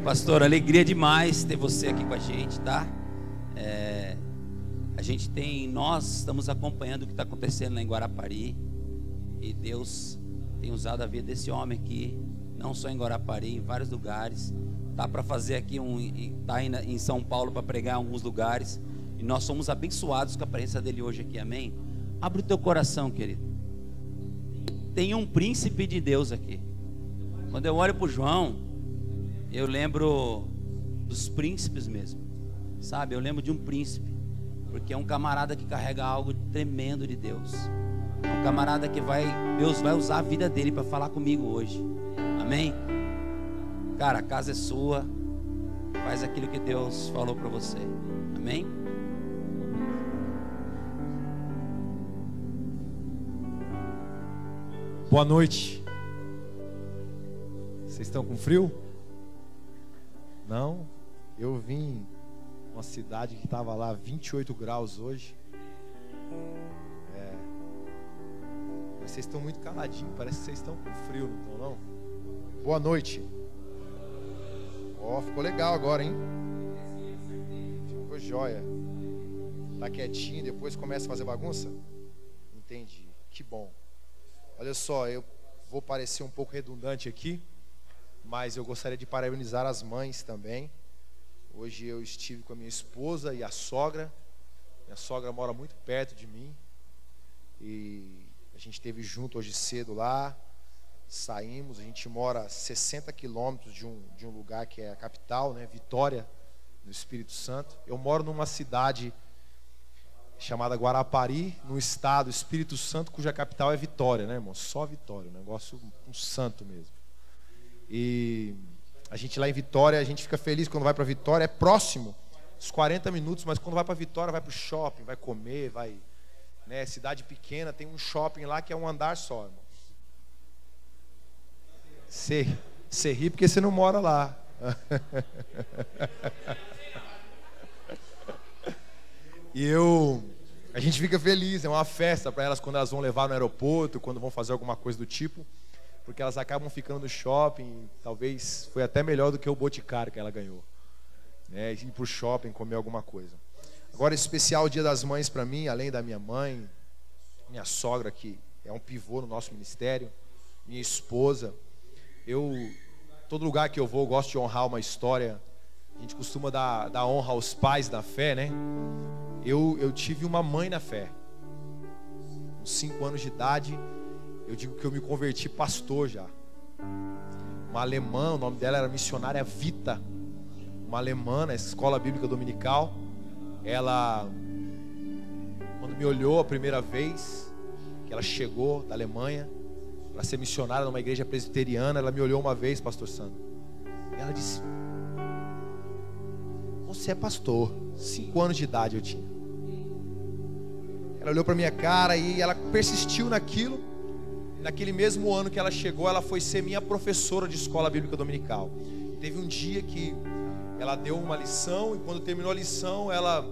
Pastor, alegria demais ter você aqui com a gente, tá? Nós estamos acompanhando o que está acontecendo lá em Guarapari, e Deus tem usado a vida desse homem aqui, não só em Guarapari, em vários lugares. Tá para fazer aqui tá em São Paulo para pregar em alguns lugares, e nós somos abençoados com a presença dele hoje aqui, amém? Abre o teu coração, querido. Tem um príncipe de Deus aqui. Quando eu olho para o João, eu lembro dos príncipes mesmo, sabe? Eu lembro de um príncipe, porque é um camarada que carrega algo tremendo de Deus. É um camarada que Deus vai usar a vida dele para falar comigo hoje, amém? Cara, a casa é sua, faz aquilo que Deus falou para você, amém? Boa noite. Vocês estão com frio? Não? Eu vim uma cidade que estava lá 28 graus hoje. Mas vocês estão muito caladinhos, parece que vocês estão com frio, não estão não? Boa noite. Ó, ficou legal agora, hein? Ficou jóia. Tá quietinho, depois começa a fazer bagunça? Entendi, que bom. Olha só, eu vou parecer um pouco redundante aqui, mas eu gostaria de parabenizar as mães também. Hoje eu estive com a minha esposa e a sogra. Minha sogra mora muito perto de mim, e a gente esteve junto hoje cedo lá. Saímos, a gente mora a 60 quilômetros de um lugar que é a capital, né, Vitória, no Espírito Santo. Eu moro numa cidade chamada Guarapari, no estado Espírito Santo, cuja capital é Vitória, né, irmão? Só Vitória, um negócio, um santo mesmo. E a gente lá em Vitória, a gente fica feliz quando vai para Vitória, é próximo, uns 40 minutos, mas quando vai para Vitória, vai para o shopping, vai comer, vai, né, cidade pequena, tem um shopping lá que é um andar só, irmão. Você ri porque você não mora lá. E a gente fica feliz, é uma festa para elas quando elas vão levar no aeroporto, quando vão fazer alguma coisa do tipo, porque elas acabam ficando no shopping. Talvez foi até melhor do que o Boticário que ela ganhou, né? Ir pro shopping comer alguma coisa. Agora, esse especial Dia das Mães para mim, além da minha mãe, minha sogra, que é um pivô no nosso ministério, minha esposa, todo lugar que eu vou, eu gosto de honrar uma história. A gente costuma dar honra aos pais da fé, né? Eu tive uma mãe na fé. Com 5 anos de idade, eu digo que eu me converti pastor já. Uma alemã, o nome dela era missionária Vita. Uma alemã na escola bíblica dominical. Ela, quando me olhou a primeira vez, que ela chegou da Alemanha para ser missionária numa igreja presbiteriana, ela me olhou uma vez, pastor Sandro, e ela disse: você é pastor. 5 anos de idade eu tinha. Ela olhou para minha cara e ela persistiu naquilo. Naquele mesmo ano que ela chegou, ela foi ser minha professora de escola bíblica dominical. Teve um dia que ela deu uma lição, e quando terminou a lição, ela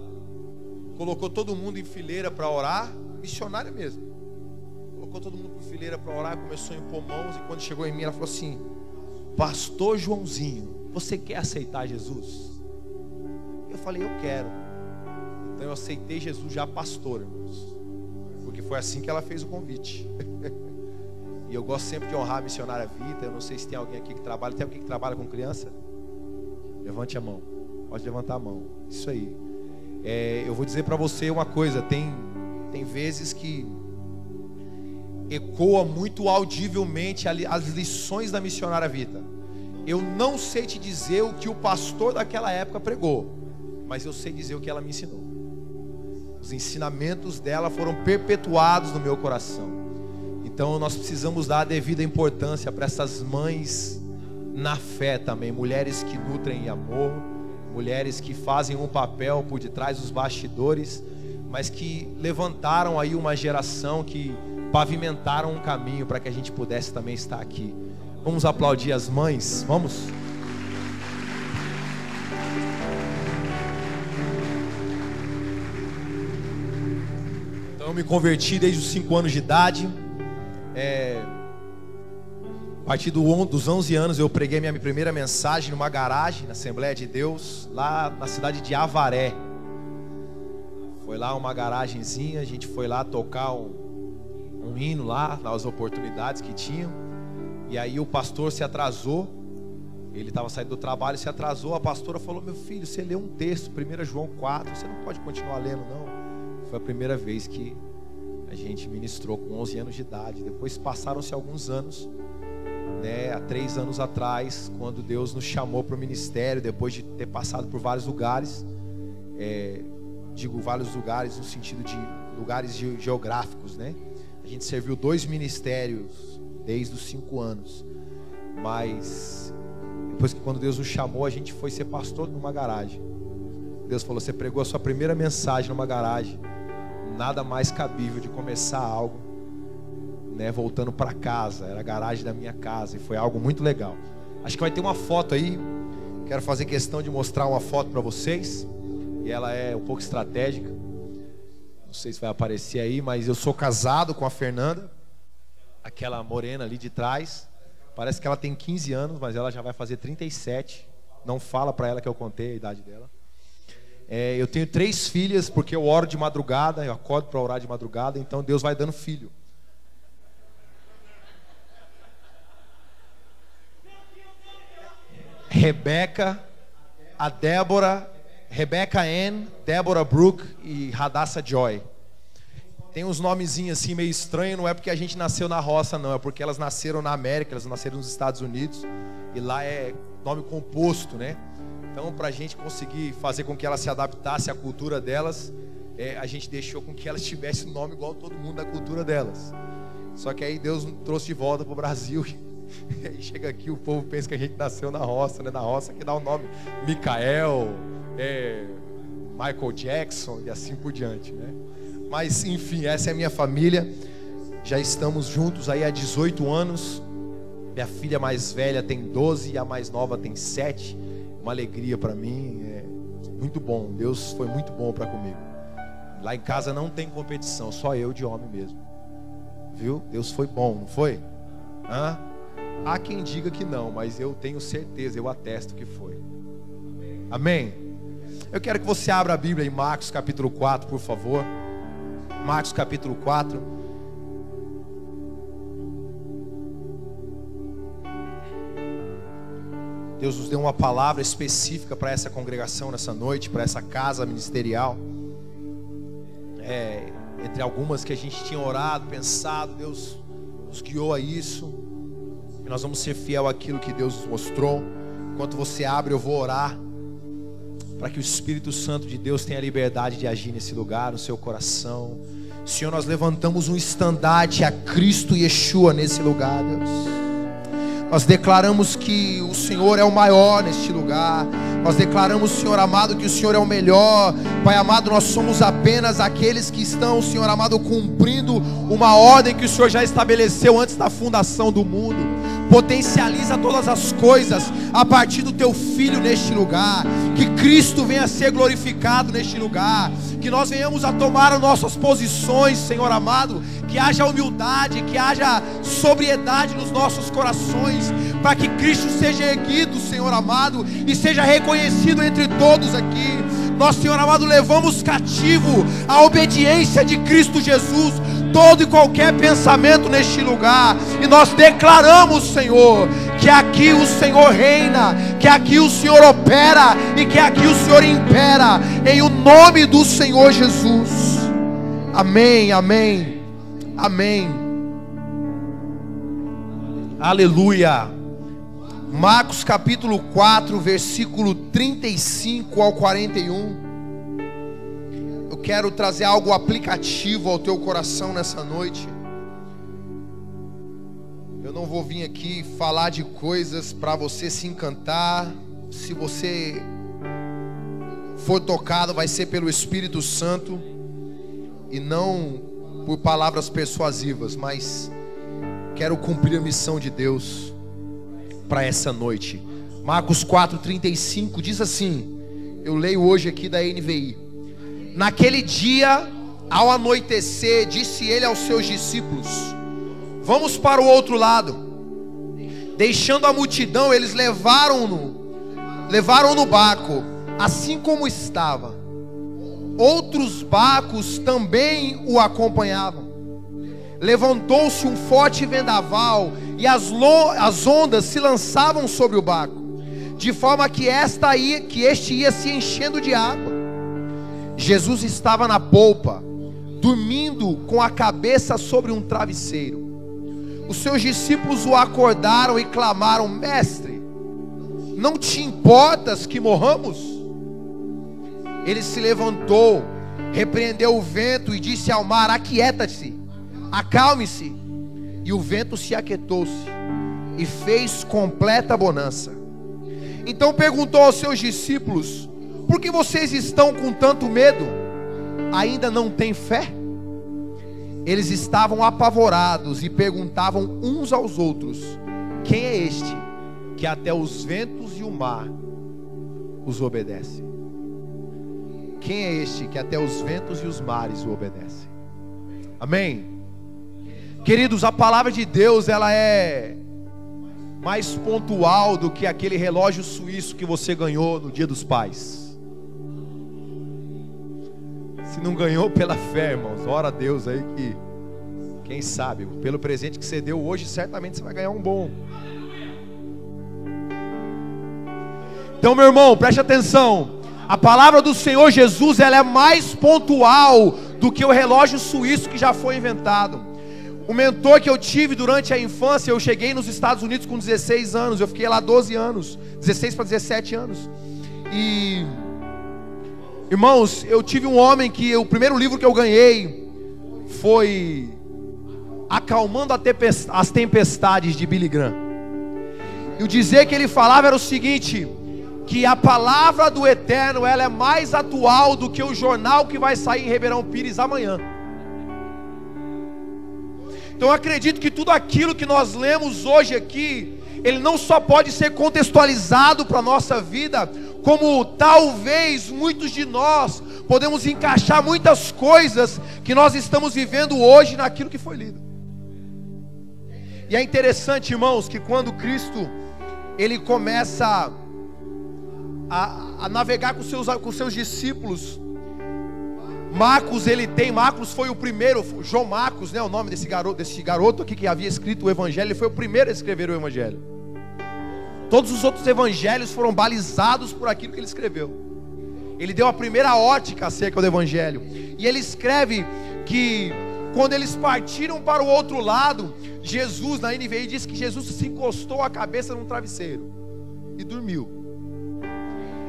colocou todo mundo em fileira para orar. Missionária mesmo. Colocou todo mundo em fileira para orar, começou a impor mãos, e quando chegou em mim, ela falou assim: pastor Joãozinho, você quer aceitar Jesus? Eu falei: eu quero. Então eu aceitei Jesus já pastor, irmãos, porque foi assim que ela fez o convite. E eu gosto sempre de honrar a missionária Vita. Eu não sei se tem alguém aqui que trabalha. Tem alguém que trabalha com criança? Levante a mão. Pode levantar a mão. Isso aí. Eu vou dizer para você uma coisa. Tem vezes que ecoa muito audivelmente as lições da missionária Vita. Eu não sei te dizer o que o pastor daquela época pregou, mas eu sei dizer o que ela me ensinou. Os ensinamentos dela foram perpetuados no meu coração. Então nós precisamos dar a devida importância para essas mães na fé também. Mulheres que nutrem em amor, mulheres que fazem um papel por detrás dos bastidores, mas que levantaram aí uma geração, que pavimentaram um caminho para que a gente pudesse também estar aqui. Vamos aplaudir as mães? Vamos? Então eu me converti desde os 5 anos de idade. A partir dos 11 anos eu preguei minha primeira mensagem numa garagem na Assembleia de Deus, lá na cidade de Avaré. Foi lá uma garagenzinha, a gente foi lá tocar um hino lá, nas oportunidades que tinham. E aí o pastor se atrasou, ele estava saindo do trabalho e se atrasou. A pastora falou: meu filho, você leu um texto, 1 João 4, você não pode continuar lendo não. Foi a primeira vez que a gente ministrou com 11 anos de idade. Depois passaram-se alguns anos, né, há 3 anos atrás, quando Deus nos chamou para o ministério, depois de ter passado por vários lugares, digo vários lugares no sentido de lugares geográficos, né? A gente serviu 2 ministérios desde os 5 anos, mas depois que quando Deus nos chamou, a gente foi ser pastor numa garagem. Deus falou: você pregou a sua primeira mensagem numa garagem, nada mais cabível de começar algo, né, voltando para casa. Era a garagem da minha casa e foi algo muito legal. Acho que vai ter uma foto aí, quero fazer questão de mostrar uma foto para vocês, e ela é um pouco estratégica, não sei se vai aparecer aí, mas eu sou casado com a Fernanda, aquela morena ali de trás. Parece que ela tem 15 anos, mas ela já vai fazer 37. Não fala para ela que eu contei a idade dela. Eu tenho 3 filhas, porque eu oro de madrugada, eu acordo para orar de madrugada, então Deus vai dando filho. Rebeca, a Débora, Rebecca Ann, Débora Brooke e Hadassah Joy. Tem uns nomezinhos assim meio estranhos, não é porque a gente nasceu na roça não, é porque elas nasceram na América, elas nasceram nos Estados Unidos, e lá é nome composto, né? Então, para a gente conseguir fazer com que elas se adaptassem à cultura delas, a gente deixou com que elas tivessem um nome igual todo mundo da cultura delas. Só que aí Deus nos trouxe de volta para o Brasil, e aí chega aqui, o povo pensa que a gente nasceu na roça, né? Na roça que dá o nome Micael, Michael Jackson e assim por diante, né? Mas enfim, essa é a minha família. Já estamos juntos aí há 18 anos. Minha filha mais velha tem 12 e a mais nova tem 7. Uma alegria para mim, muito bom. Deus foi muito bom para comigo. Lá em casa não tem competição, só eu de homem mesmo. Viu? Deus foi bom, não foi? Há quem diga que não, mas eu tenho certeza, eu atesto que foi. Amém? Eu quero que você abra a Bíblia em Marcos capítulo 4, por favor. Marcos capítulo 4. Deus nos deu uma palavra específica para essa congregação nessa noite, para essa casa ministerial. Entre algumas que a gente tinha orado, pensado, Deus nos guiou a isso. E nós vamos ser fiel àquilo que Deus nos mostrou. Enquanto você abre, eu vou orar para que o Espírito Santo de Deus tenha liberdade de agir nesse lugar, no seu coração. Senhor, nós levantamos um estandarte a Cristo Yeshua nesse lugar, Deus. Nós declaramos que o Senhor é o maior neste lugar. Nós declaramos, Senhor amado, que o Senhor é o melhor. Pai amado, nós somos apenas aqueles que estão, Senhor amado, cumprindo uma ordem que o Senhor já estabeleceu antes da fundação do mundo. Potencializa todas as coisas a partir do Teu Filho neste lugar. Que Cristo venha a ser glorificado neste lugar. Que nós venhamos a tomar as nossas posições, Senhor amado. Que haja humildade, que haja sobriedade nos nossos corações, para que Cristo seja erguido, Senhor amado, e seja reconhecido entre todos aqui. Nós, Senhor amado, levamos cativo a obediência de Cristo Jesus, todo e qualquer pensamento neste lugar, e nós declaramos, Senhor, que aqui o Senhor reina, que aqui o Senhor opera, e que aqui o Senhor impera, em o nome do Senhor Jesus. Amém, amém, amém. Aleluia. Marcos capítulo 4, versículo 35 ao 41. Eu quero trazer algo aplicativo ao teu coração nessa noite. Eu não vou vir aqui falar de coisas para você se encantar. Se você for tocado, vai ser pelo Espírito Santo e não por palavras persuasivas, mas quero cumprir a missão de Deus para essa noite. Marcos 4:35 diz assim, eu leio hoje aqui da NVI. Naquele dia, ao anoitecer, disse ele aos seus discípulos: vamos para o outro lado. Deixando a multidão, eles levaram-no no barco, assim como estava. Outros barcos também o acompanhavam. Levantou-se um forte vendaval e as ondas se lançavam sobre o barco, de forma que este ia se enchendo de água. Jesus estava na polpa, dormindo com a cabeça sobre um travesseiro. Os seus discípulos o acordaram e clamaram: Mestre, não te importas que morramos? Ele se levantou, repreendeu o vento e disse ao mar: Aquieta-se, acalme-se. E o vento se aquietou-se e fez completa bonança. Então perguntou aos seus discípulos: Por que vocês estão com tanto medo? Ainda não têm fé? Eles estavam apavorados e perguntavam uns aos outros: Quem é este que até os ventos e o mar os obedece? Quem é este que até os ventos e os mares o obedecem? Amém? Queridos, a palavra de Deus, ela é mais pontual do que aquele relógio suíço que você ganhou no Dia dos Pais. Se não ganhou pela fé, irmãos, ora a Deus aí que, quem sabe, pelo presente que você deu hoje, certamente você vai ganhar um bom. Então, meu irmão, preste atenção. A palavra do Senhor Jesus, ela é mais pontual do que o relógio suíço que já foi inventado. O mentor que eu tive durante a infância, eu cheguei nos Estados Unidos com 16 anos, eu fiquei lá 12 anos, 16 para 17 anos. E, irmãos, eu tive um homem que, o primeiro livro que eu ganhei foi Acalmando as Tempestades, de Billy Graham. E o dizer que ele falava era o seguinte: que a palavra do Eterno, ela é mais atual do que o jornal que vai sair em Ribeirão Pires amanhã. Então eu acredito que tudo aquilo que nós lemos hoje aqui, ele não só pode ser contextualizado para a nossa vida, como talvez muitos de nós podemos encaixar muitas coisas que nós estamos vivendo hoje naquilo que foi lido. E é interessante, irmãos, que quando Cristo ele começa a navegar com seus discípulos, Marcos foi o primeiro, João Marcos, né, o nome desse garoto aqui que havia escrito o Evangelho, ele foi o primeiro a escrever o Evangelho. Todos os outros evangelhos foram balizados por aquilo que ele escreveu. Ele deu a primeira ótica acerca do Evangelho. E ele escreve que quando eles partiram para o outro lado, Jesus, na NVI, diz que Jesus se encostou a cabeça num travesseiro e dormiu.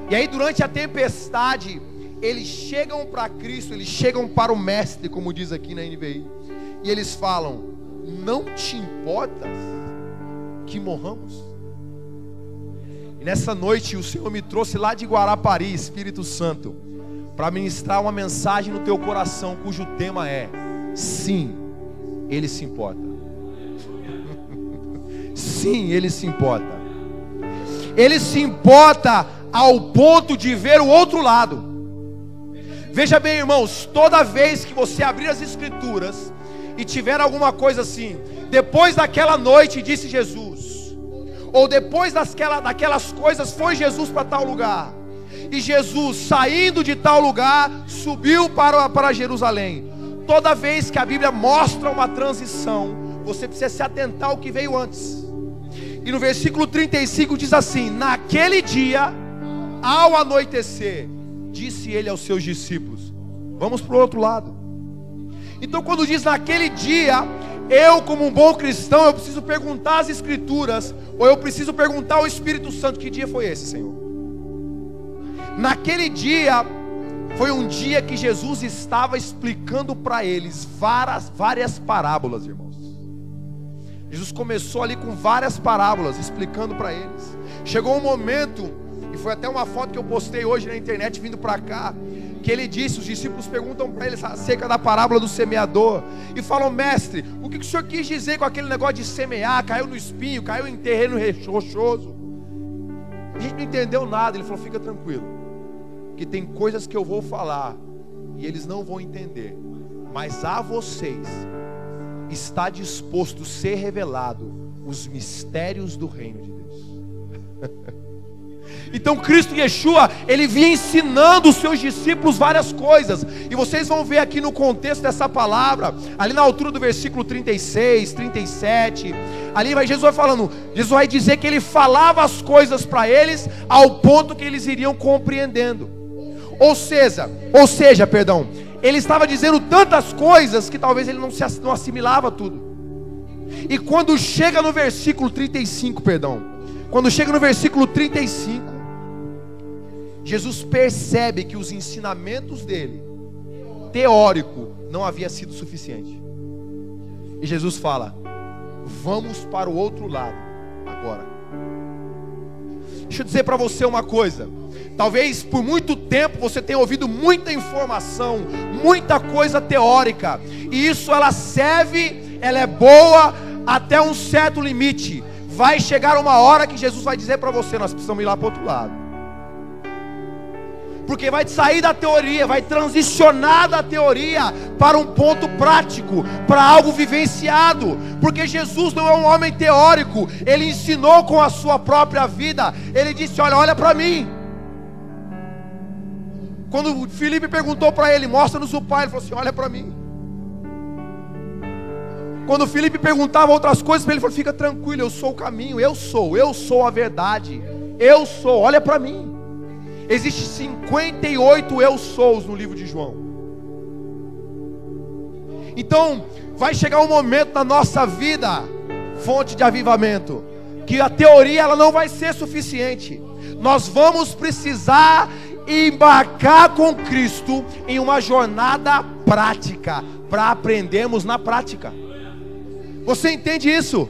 E aí durante a tempestade, eles chegam para Cristo, eles chegam para o Mestre, como diz aqui na NVI, e eles falam: Não te importas que morramos? E nessa noite o Senhor me trouxe lá de Guarapari, Espírito Santo, para ministrar uma mensagem no teu coração, cujo tema é: sim, Ele se importa. Sim, Ele se importa. Ele se importa ao ponto de ver o outro lado. Veja bem, irmãos, toda vez que você abrir as Escrituras e tiver alguma coisa assim: depois daquela noite disse Jesus, ou depois daquelas coisas foi Jesus para tal lugar, e Jesus, saindo de tal lugar, subiu para Jerusalém. Toda vez que a Bíblia mostra uma transição, você precisa se atentar ao que veio antes. E no versículo 35 diz assim: Naquele dia, ao anoitecer, disse ele aos seus discípulos. Vamos para o outro lado. Então quando diz naquele dia, eu como um bom cristão, eu preciso perguntar às Escrituras, ou eu preciso perguntar ao Espírito Santo: que dia foi esse, Senhor? Naquele dia, foi um dia que Jesus estava explicando para eles várias parábolas, irmãos. Jesus começou ali com várias parábolas, explicando para eles. Chegou um momento, e foi até uma foto que eu postei hoje na internet vindo para cá, que ele disse, os discípulos perguntam para ele acerca da parábola do semeador, e falam: Mestre, o que o Senhor quis dizer com aquele negócio de semear? Caiu no espinho, caiu em terreno rochoso. A gente não entendeu nada. Ele falou: fica tranquilo, que tem coisas que eu vou falar e eles não vão entender, mas a vocês está disposto a ser revelado os mistérios do reino de Deus. Então Cristo Yeshua, ele vinha ensinando os seus discípulos várias coisas, e vocês vão ver aqui no contexto dessa palavra, ali na altura do versículo 36, 37, ali Jesus vai falando, Jesus vai dizer que ele falava as coisas para eles, ao ponto que eles iriam compreendendo. Ou seja, ele estava dizendo tantas coisas, que talvez ele não assimilava tudo. E quando chega no versículo 35, quando chega no versículo 35, Jesus percebe que os ensinamentos dele, teórico, não havia sido suficiente. E Jesus fala, vamos para o outro lado agora. Deixa eu dizer para você uma coisa. Talvez por muito tempo você tenha ouvido muita informação, muita coisa teórica, e isso ela serve, ela é boa até um certo limite. Vai chegar uma hora que Jesus vai dizer para você, nós precisamos ir lá para o outro lado. Porque vai sair da teoria, vai transicionar da teoria para um ponto prático, para algo vivenciado. Porque Jesus não é um homem teórico, ele ensinou com a sua própria vida. Ele disse, olha para mim. Quando Filipe perguntou para ele, mostra-nos o Pai, ele falou assim, olha para mim. Quando Filipe perguntava outras coisas para ele, ele falou, fica tranquilo, eu sou o caminho, eu sou a verdade, olha para mim. Existem 58 eu sous no livro de João. Então, vai chegar um momento na nossa vida, fonte de avivamento, que a teoria ela não vai ser suficiente. Nós vamos precisar embarcar com Cristo em uma jornada prática, para aprendermos na prática. Você entende isso?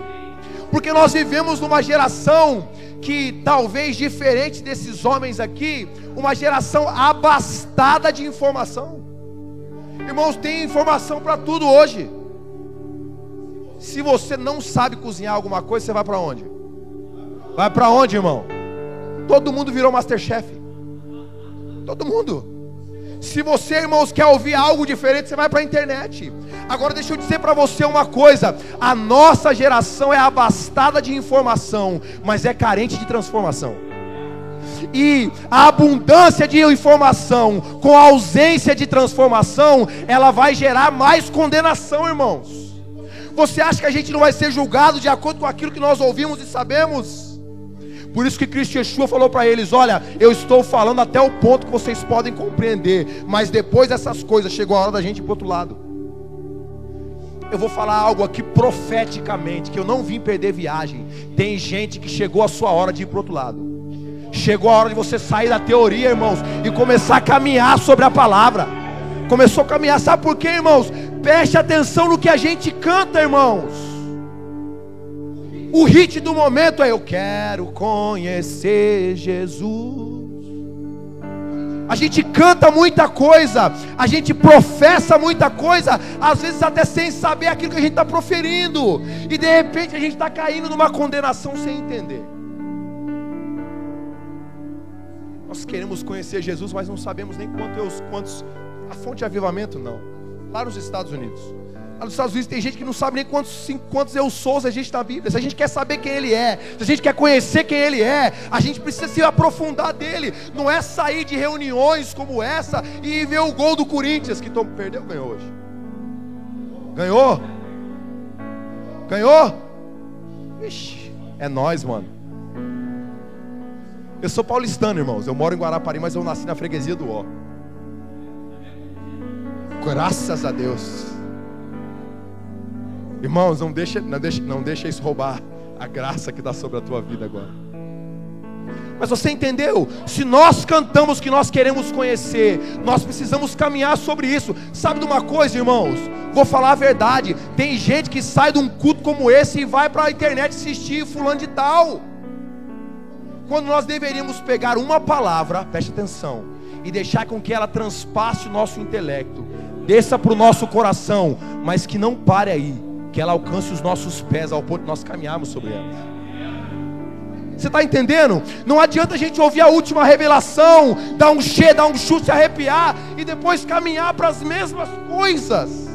Porque nós vivemos numa geração que talvez diferente desses homens aqui, uma geração abastada de informação. Irmãos, tem informação para tudo hoje. Se você não sabe cozinhar alguma coisa, você vai para onde? Vai para onde, irmão? Todo mundo virou Masterchef. Todo mundo. Se você, irmãos, quer ouvir algo diferente, você vai para a internet. Agora deixa eu dizer para você uma coisa. A nossa geração é abastada de informação, mas é carente de transformação. E a abundância de informação com a ausência de transformação, ela vai gerar mais condenação, irmãos. Você acha que a gente não vai ser julgado de acordo com aquilo que nós ouvimos e sabemos? Por isso que Cristo Yeshua falou para eles, olha, eu estou falando até o ponto que vocês podem compreender, mas depois dessas coisas, chegou a hora da gente ir para o outro lado. Eu vou falar algo aqui profeticamente, que eu não vim perder viagem. Tem gente que chegou a sua hora de ir para o outro lado. Chegou a hora de você sair da teoria, irmãos, e começar a caminhar sobre a palavra. Começou a caminhar, sabe por quê, irmãos? Preste atenção no que a gente canta, irmãos. O hit do momento é, eu quero conhecer Jesus. A gente canta muita coisa, a gente professa muita coisa, às vezes até sem saber aquilo que a gente está proferindo, e de repente a gente está caindo numa condenação sem entender. Nós queremos conhecer Jesus, mas não sabemos nem quantos a fonte de avivamento não. Lá nos Estados Unidos, tem gente que não sabe nem quantos eu sou a gente na Bíblia. Se a gente quer saber quem Ele é, se a gente quer conhecer quem Ele é, a gente precisa se aprofundar dele. Não é sair de reuniões como essa e ver o gol do Corinthians, que perdeu ou ganhou hoje? Ganhou? Ganhou? Ixi, é nós, mano. Eu sou paulistano, irmãos. Eu moro em Guarapari, mas eu nasci na freguesia do Ó. Graças a Deus. Irmãos, não deixa isso roubar a graça que está sobre a tua vida agora. Mas você entendeu? Se nós cantamos que nós queremos conhecer, nós precisamos caminhar sobre isso. Sabe de uma coisa, irmãos? Vou falar a verdade. Tem gente que sai de um culto como esse e vai para a internet assistir fulano de tal, quando nós deveríamos pegar uma palavra, preste atenção, e deixar com que ela transpasse o nosso intelecto, desça para o nosso coração, mas que não pare aí, que ela alcance os nossos pés ao ponto de nós caminharmos sobre ela. Você está entendendo? Não adianta a gente ouvir a última revelação, dar um chute, se arrepiar e depois caminhar para as mesmas coisas.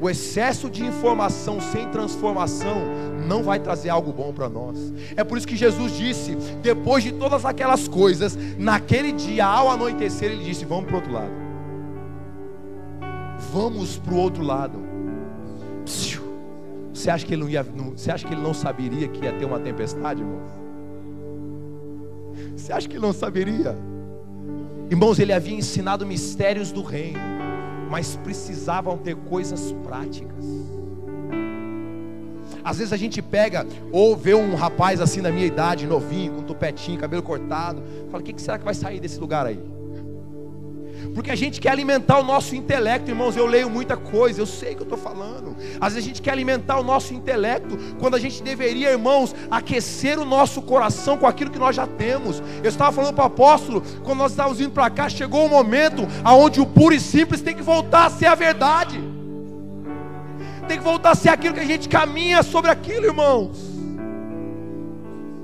O excesso de informação sem transformação não vai trazer algo bom para nós. É por isso que Jesus disse, depois de todas aquelas coisas, naquele dia, ao anoitecer, Ele disse: vamos para o outro lado. Vamos para o outro lado. Você acha que ele não saberia que ia ter uma tempestade, irmão? Você acha que ele não saberia? Irmãos, ele havia ensinado mistérios do reino, mas precisavam ter coisas práticas. Às vezes a gente pega ou vê um rapaz assim da minha idade, novinho, com tupetinho, cabelo cortado, fala: o que será que vai sair desse lugar aí? Porque a gente quer alimentar o nosso intelecto, irmãos. Eu leio muita coisa, eu sei o que eu estou falando. Às vezes a gente quer alimentar o nosso intelecto, quando a gente deveria, irmãos, aquecer o nosso coração com aquilo que nós já temos. Eu estava falando para o apóstolo, quando nós estávamos indo para cá, chegou um momento onde o puro e simples tem que voltar a ser a verdade. Tem que voltar a ser aquilo que a gente caminha sobre aquilo, irmãos.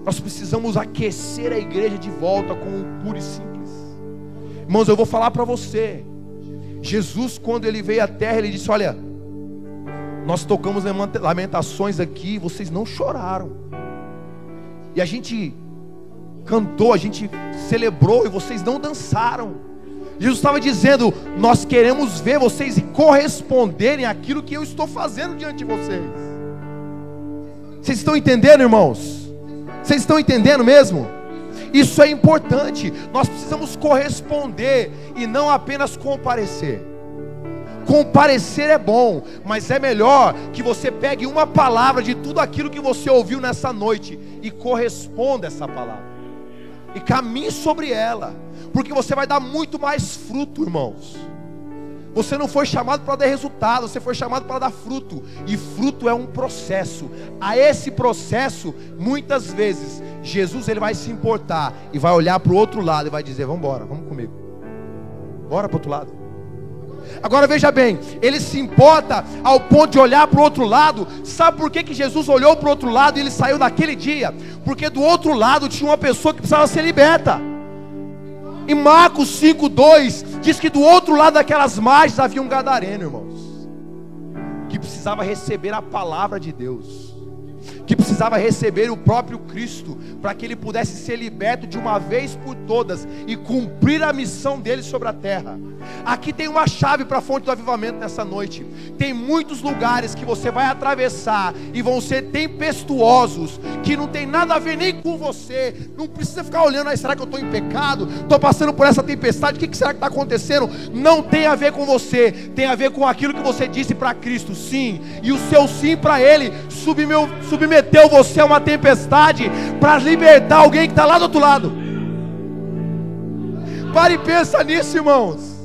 Nós precisamos aquecer a igreja de volta com o puro e simples. Irmãos, eu vou falar para você. Jesus, quando Ele veio à terra, Ele disse: olha, nós tocamos lamentações aqui, vocês não choraram. E a gente cantou, a gente celebrou, e vocês não dançaram. Jesus estava dizendo: nós queremos ver vocês corresponderem àquilo que eu estou fazendo diante de vocês. Vocês estão entendendo, irmãos? Vocês estão entendendo mesmo? Isso é importante. Nós precisamos corresponder e não apenas comparecer. Comparecer é bom, mas é melhor que você pegue uma palavra de tudo aquilo que você ouviu nessa noite e corresponda a essa palavra e caminhe sobre ela, porque você vai dar muito mais fruto, irmãos. Você não foi chamado para dar resultado, você foi chamado para dar fruto. E fruto é um processo. A esse processo, muitas vezes, Jesus ele vai se importar e vai olhar para o outro lado e vai dizer: vamos embora, vamos comigo. Bora para o outro lado. Agora veja bem, Ele se importa ao ponto de olhar para o outro lado. Sabe por que Jesus olhou para o outro lado e Ele saiu naquele dia? Porque do outro lado tinha uma pessoa que precisava ser liberta. Em Marcos 5:2 diz que do outro lado daquelas margens havia um gadareno, irmãos, que precisava receber a palavra de Deus, que precisava receber o próprio Cristo, para que ele pudesse ser liberto de uma vez por todas e cumprir a missão dele sobre a terra. Aqui tem uma chave para a fonte do avivamento nessa noite. Tem muitos lugares que você vai atravessar e vão ser tempestuosos, que não tem nada a ver nem com você. Não precisa ficar olhando: será que eu estou em pecado? Estou passando por essa tempestade, o que será que está acontecendo? Não tem a ver com você, tem a ver com aquilo que você disse para Cristo, sim. E o seu sim para Ele submeteu você a uma tempestade para libertar alguém que está lá do outro lado. Pare e pensa nisso, irmãos.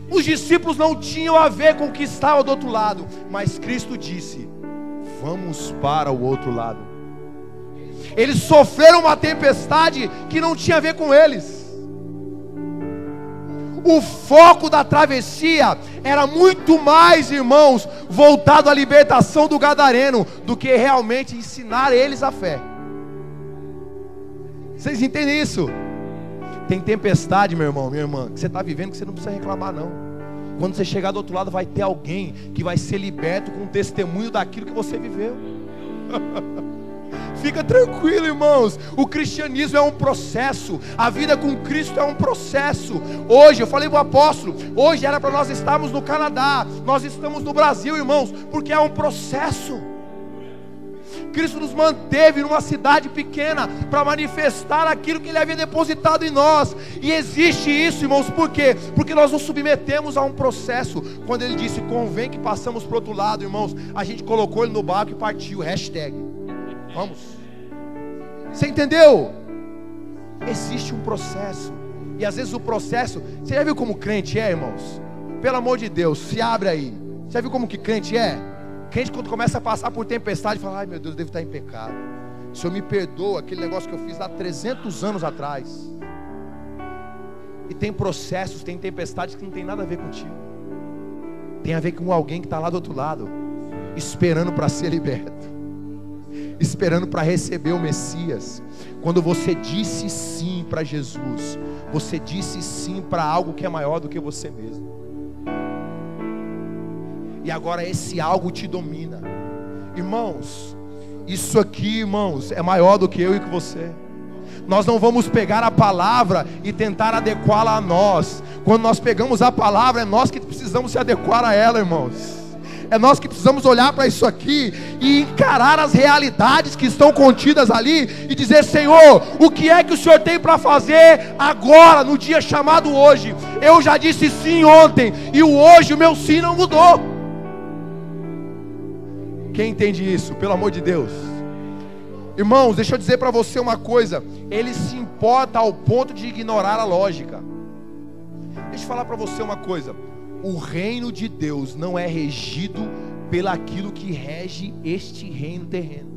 Os discípulos não tinham a ver com o que estava do outro lado, mas Cristo disse: vamos para o outro lado. Eles sofreram uma tempestade que não tinha a ver com eles. O foco da travessia era muito mais, irmãos, voltado à libertação do gadareno, do que realmente ensinar eles a fé. Vocês entendem isso? Tem tempestade, meu irmão, minha irmã, que você está vivendo, que você não precisa reclamar não. Quando você chegar do outro lado, vai ter alguém que vai ser liberto com o testemunho daquilo que você viveu. Fica tranquilo, irmãos. O cristianismo é um processo. A vida com Cristo é um processo. Hoje, eu falei para o apóstolo, hoje era para nós estarmos no Canadá, nós estamos no Brasil, irmãos, porque é um processo. Cristo nos manteve numa cidade pequena para manifestar aquilo que Ele havia depositado em nós. E existe isso, irmãos, por quê? Porque nós nos submetemos a um processo. Quando Ele disse: convém que passamos para o outro lado, irmãos, a gente colocou Ele no barco e partiu, hashtag vamos. Você entendeu? Existe um processo. E às vezes o processo, você já viu como crente é, irmãos? Pelo amor de Deus, se abre aí. Você já viu como que crente é? Crente, quando começa a passar por tempestade, fala: ai meu Deus, eu devo estar em pecado. Senhor, me perdoa aquele negócio que eu fiz há 300 anos atrás. E tem processos, tem tempestades que não tem nada a ver contigo. Tem a ver com alguém que está lá do outro lado, esperando para ser liberto, esperando para receber o Messias. Quando você disse sim para Jesus, você disse sim para algo que é maior do que você mesmo. E agora esse algo te domina. Irmãos, Isso aqui, irmãos, é maior do que eu e que você. Nós não vamos pegar a palavra e tentar adequá-la a nós. Quando nós pegamos a palavra, é nós que precisamos se adequar a ela, irmãos. É nós que precisamos olhar para isso aqui e encarar as realidades que estão contidas ali e dizer: Senhor, o que é que o Senhor tem para fazer agora, no dia chamado hoje? Eu já disse sim ontem, e o hoje, o meu sim não mudou. Quem entende isso, pelo amor de Deus? Irmãos, deixa eu dizer para você uma coisa: ele se importa ao ponto de ignorar a lógica. Deixa eu falar para você uma coisa: o reino de Deus não é regido pelaquilo que rege este reino terreno.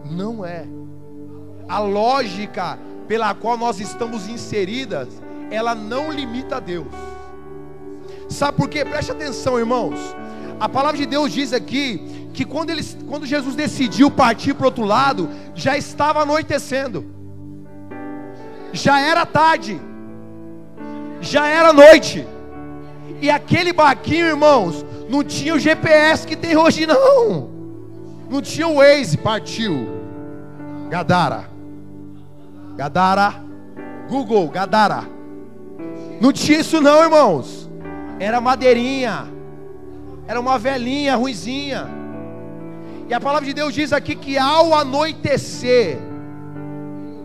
Não é. A lógica pela qual nós estamos inseridas, ela não limita a Deus. Sabe por quê? Preste atenção, irmãos. A palavra de Deus diz aqui que quando Jesus decidiu partir para o outro lado, já estava anoitecendo, já era tarde, já era noite. E aquele barquinho, irmãos, não tinha o GPS que tem hoje, não. Não tinha o Waze. Partiu Gadara, Google, Gadara. Não tinha isso não, irmãos. Era madeirinha, era uma velhinha ruizinha. E a palavra de Deus diz aqui que ao anoitecer,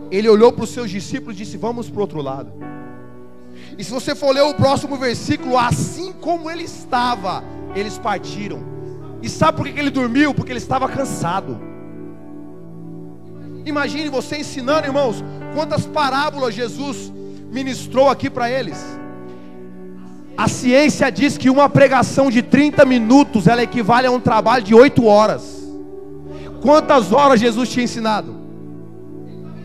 ele olhou para os seus discípulos e disse: vamos para o outro lado. E se você for ler o próximo versículo, assim como ele estava, eles partiram. E sabe por que ele dormiu? Porque ele estava cansado. Imagine você ensinando, irmãos, quantas parábolas Jesus ministrou aqui para eles. A ciência diz que uma pregação de 30 minutos, ela equivale a um trabalho de 8 horas. Quantas horas Jesus tinha ensinado?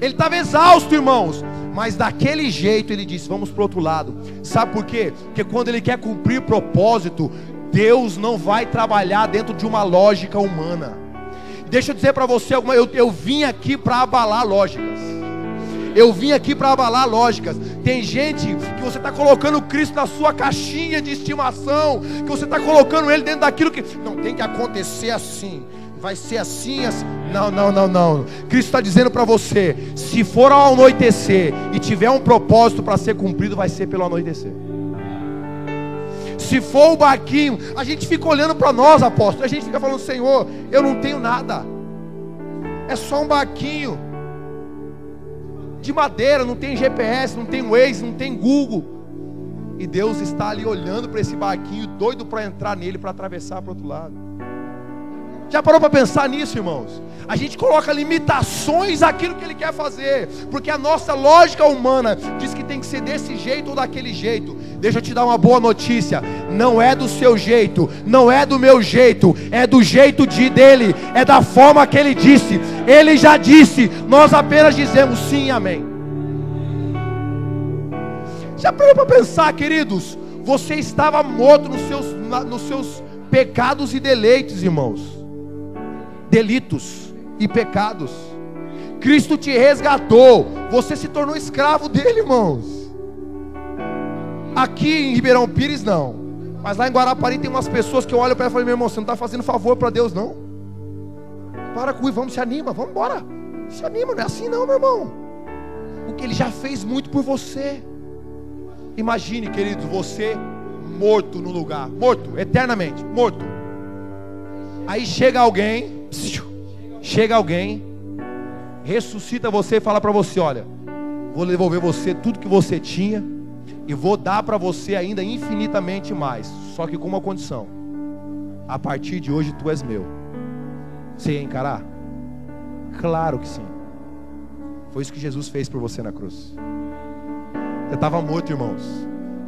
Ele estava exausto, irmãos. Mas daquele jeito ele disse: vamos para o outro lado. Sabe por quê? Porque quando ele quer cumprir propósito, Deus não vai trabalhar dentro de uma lógica humana. Deixa eu dizer para você, eu vim aqui para abalar lógicas. Eu vim aqui para abalar lógicas. Tem gente que você está colocando Cristo na sua caixinha de estimação, que você está colocando Ele dentro daquilo que não tem que acontecer assim, vai ser assim, assim. Não. Cristo está dizendo para você: se for ao anoitecer e tiver um propósito para ser cumprido, vai ser pelo anoitecer. Se for o barquinho, a gente fica olhando para nós, apóstolos, a gente fica falando: Senhor, eu não tenho nada, é só um barquinho de madeira, não tem GPS, não tem Waze, não tem Google. E Deus está ali olhando para esse barquinho, doido para entrar nele, para atravessar para o outro lado. Já parou para pensar nisso, irmãos? A gente coloca limitações àquilo que Ele quer fazer, porque a nossa lógica humana diz que tem que ser desse jeito ou daquele jeito. Deixa eu te dar uma boa notícia: não é do seu jeito, não é do meu jeito, é do jeito dele, é da forma que Ele disse. Ele já disse, nós apenas dizemos sim e amém. Já parou para pensar, queridos? Você estava morto nos seus pecados e deleites, irmãos. Delitos e pecados. Cristo te resgatou. Você se tornou escravo dele, irmãos. Aqui em Ribeirão Pires não, mas lá em Guarapari tem umas pessoas que eu olho para ela e falo: meu irmão, você não está fazendo favor para Deus não. Para com isso, vamos, se anima, vamos embora. Se anima, não é assim não, meu irmão. Porque Ele já fez muito por você. Imagine, queridos, você morto no lugar, morto, eternamente, morto. Aí chega alguém, ressuscita você e fala para você: olha, vou devolver você tudo que você tinha e vou dar para você ainda infinitamente mais, só que com uma condição: a partir de hoje tu és meu. Você ia encarar? Claro que sim. Foi isso que Jesus fez por você na cruz. Eu estava morto, irmãos.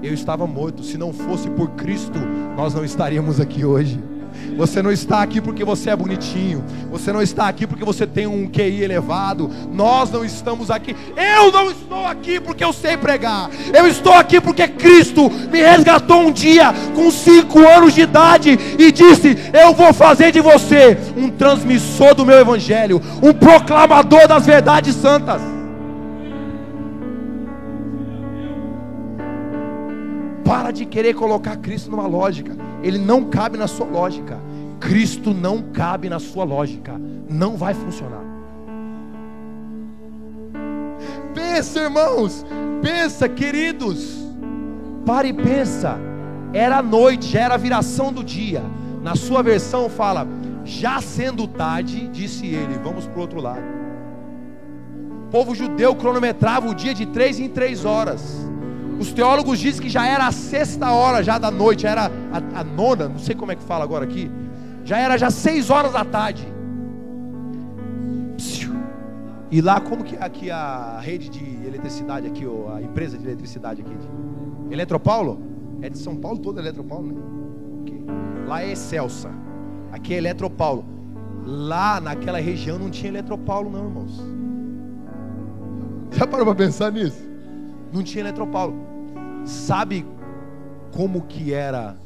Eu estava morto. Se não fosse por Cristo, nós não estaríamos aqui hoje. Você não está aqui porque você é bonitinho. Você não está aqui porque você tem um QI elevado. Nós não estamos aqui. Eu não estou aqui porque eu sei pregar. Eu estou aqui porque Cristo me resgatou um dia com 5 anos de idade e disse: eu vou fazer de você um transmissor do meu evangelho, um proclamador das verdades santas. Para de querer colocar Cristo numa lógica. Ele não cabe na sua lógica. Cristo não cabe na sua lógica, não vai funcionar. Pensa, irmãos, pensa, queridos, para e pensa. Era noite, já era a viração do dia. Na sua versão fala: já sendo tarde, disse ele, vamos para o outro lado. O povo judeu cronometrava o dia de 3 em 3 horas. Os teólogos dizem que já era a 6ª hora já da noite, era a 9ª, não sei como é que fala agora aqui. Já era 6 horas da tarde. E lá, como que aqui a rede de eletricidade aqui, ou a empresa de eletricidade aqui, Eletropaulo? É de São Paulo toda, Eletropaulo, né? Okay. Lá é Excelsa, aqui é Eletropaulo. Lá naquela região não tinha Eletropaulo não, irmãos. Já parou para pensar nisso? Não tinha Eletropaulo. Sabe como que era?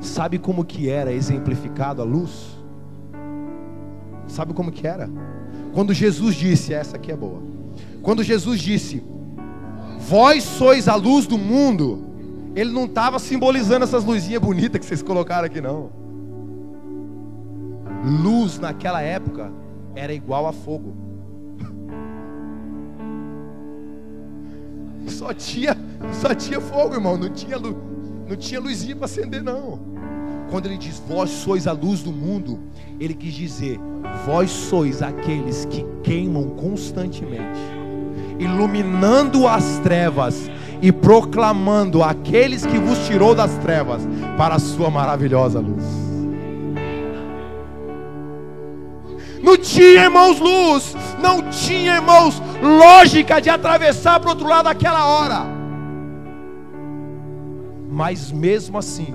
Sabe como que era exemplificado a luz? Sabe como que era? Quando Jesus disse, essa aqui é boa. Quando Jesus disse: vós sois a luz do mundo, ele não estava simbolizando essas luzinhas bonitas que vocês colocaram aqui não. Luz naquela época era igual a fogo. Só tinha fogo, irmão. Não tinha luzinha para acender não. Quando ele diz vós sois a luz do mundo, ele quis dizer: vós sois aqueles que queimam constantemente, iluminando as trevas e proclamando aqueles que vos tirou das trevas para a sua maravilhosa luz. Não tinha, irmãos, luz. Não tinha, irmãos, lógica de atravessar para o outro lado daquela hora. Mas mesmo assim,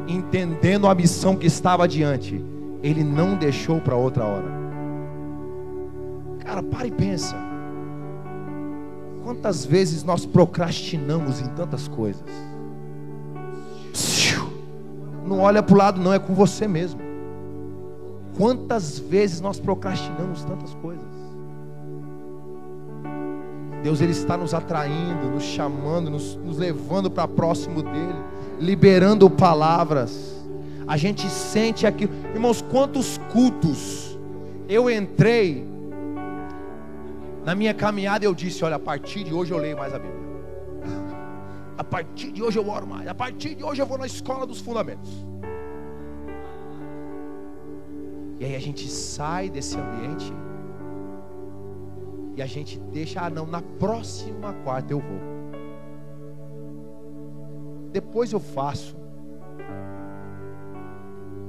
entendendo a missão que estava adiante, ele não deixou para outra hora. Cara, para e pensa. Quantas vezes nós procrastinamos em tantas coisas? Não olha para o lado não, é com você mesmo. Quantas vezes nós procrastinamos tantas coisas? Deus, Ele está nos atraindo, nos chamando, nos levando para próximo dEle, liberando palavras. A gente sente aquilo. Irmãos, quantos cultos eu entrei na minha caminhada, eu disse: olha, a partir de hoje eu leio mais a Bíblia, a partir de hoje eu oro mais, a partir de hoje eu vou na escola dos fundamentos. E aí a gente sai desse ambiente e a gente deixa: ah não, na próxima quarta eu vou, depois eu faço,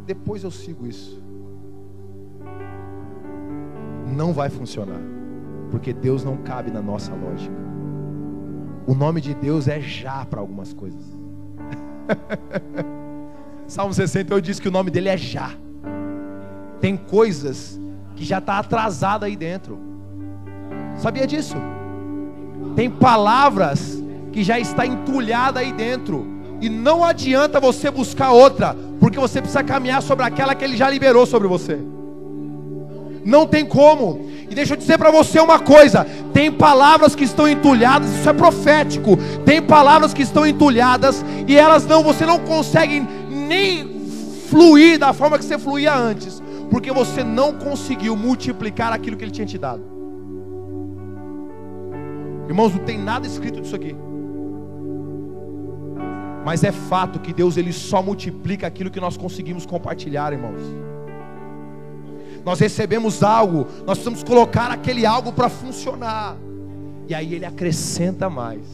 depois eu sigo isso. Não vai funcionar, porque Deus não cabe na nossa lógica. O nome de Deus é já para algumas coisas. Salmo 68 diz que o nome dele é já. Tem coisas que já está atrasada aí dentro. Sabia disso? Tem palavras que já está entulhada aí dentro, e não adianta você buscar outra, porque você precisa caminhar sobre aquela que Ele já liberou sobre você. Não tem como. E deixa eu dizer para você uma coisa: tem palavras que estão entulhadas, isso é profético. Tem palavras que estão entulhadas e elas você não consegue nem fluir da forma que você fluía antes, porque você não conseguiu multiplicar aquilo que Ele tinha te dado. Irmãos, não tem nada escrito disso aqui, mas é fato que Deus, Ele só multiplica aquilo que nós conseguimos compartilhar, irmãos. Nós recebemos algo, nós precisamos colocar aquele algo para funcionar, e aí Ele acrescenta mais.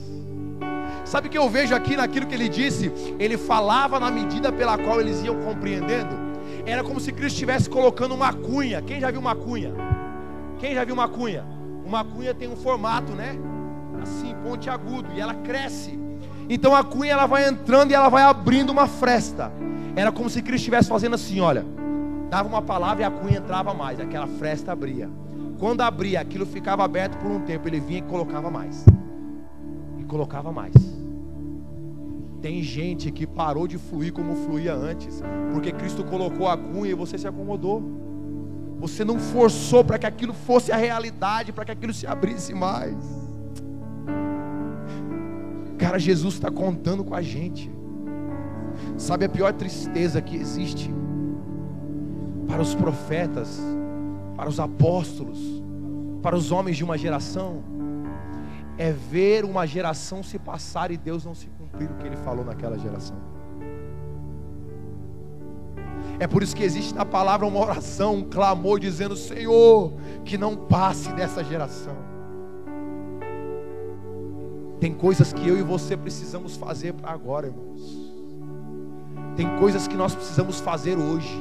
Sabe o que eu vejo aqui naquilo que Ele disse? Ele falava na medida pela qual eles iam compreendendo. Era como se Cristo estivesse colocando uma cunha. Quem já viu uma cunha? Quem já viu uma cunha? Uma cunha tem um formato, né? Assim, pontiagudo, e ela cresce. Então a cunha, ela vai entrando e ela vai abrindo uma fresta. Era como se Cristo estivesse fazendo assim, olha. Dava uma palavra e a cunha entrava mais, aquela fresta abria. Quando abria, aquilo ficava aberto por um tempo. Ele vinha e colocava mais, e colocava mais. Tem gente que parou de fluir como fluía antes, porque Cristo colocou a cunha e você se acomodou. Você não forçou para que aquilo fosse a realidade, para que aquilo se abrisse mais. Cara, Jesus está contando com a gente. Sabe a pior tristeza que existe para os profetas, para os apóstolos, para os homens de uma geração? É ver uma geração se passar e Deus não se cumprir o que Ele falou naquela geração. É por isso que existe na palavra uma oração, um clamor dizendo: Senhor, que não passe dessa geração. Tem coisas que eu e você precisamos fazer para agora, irmãos. Tem coisas que nós precisamos fazer hoje.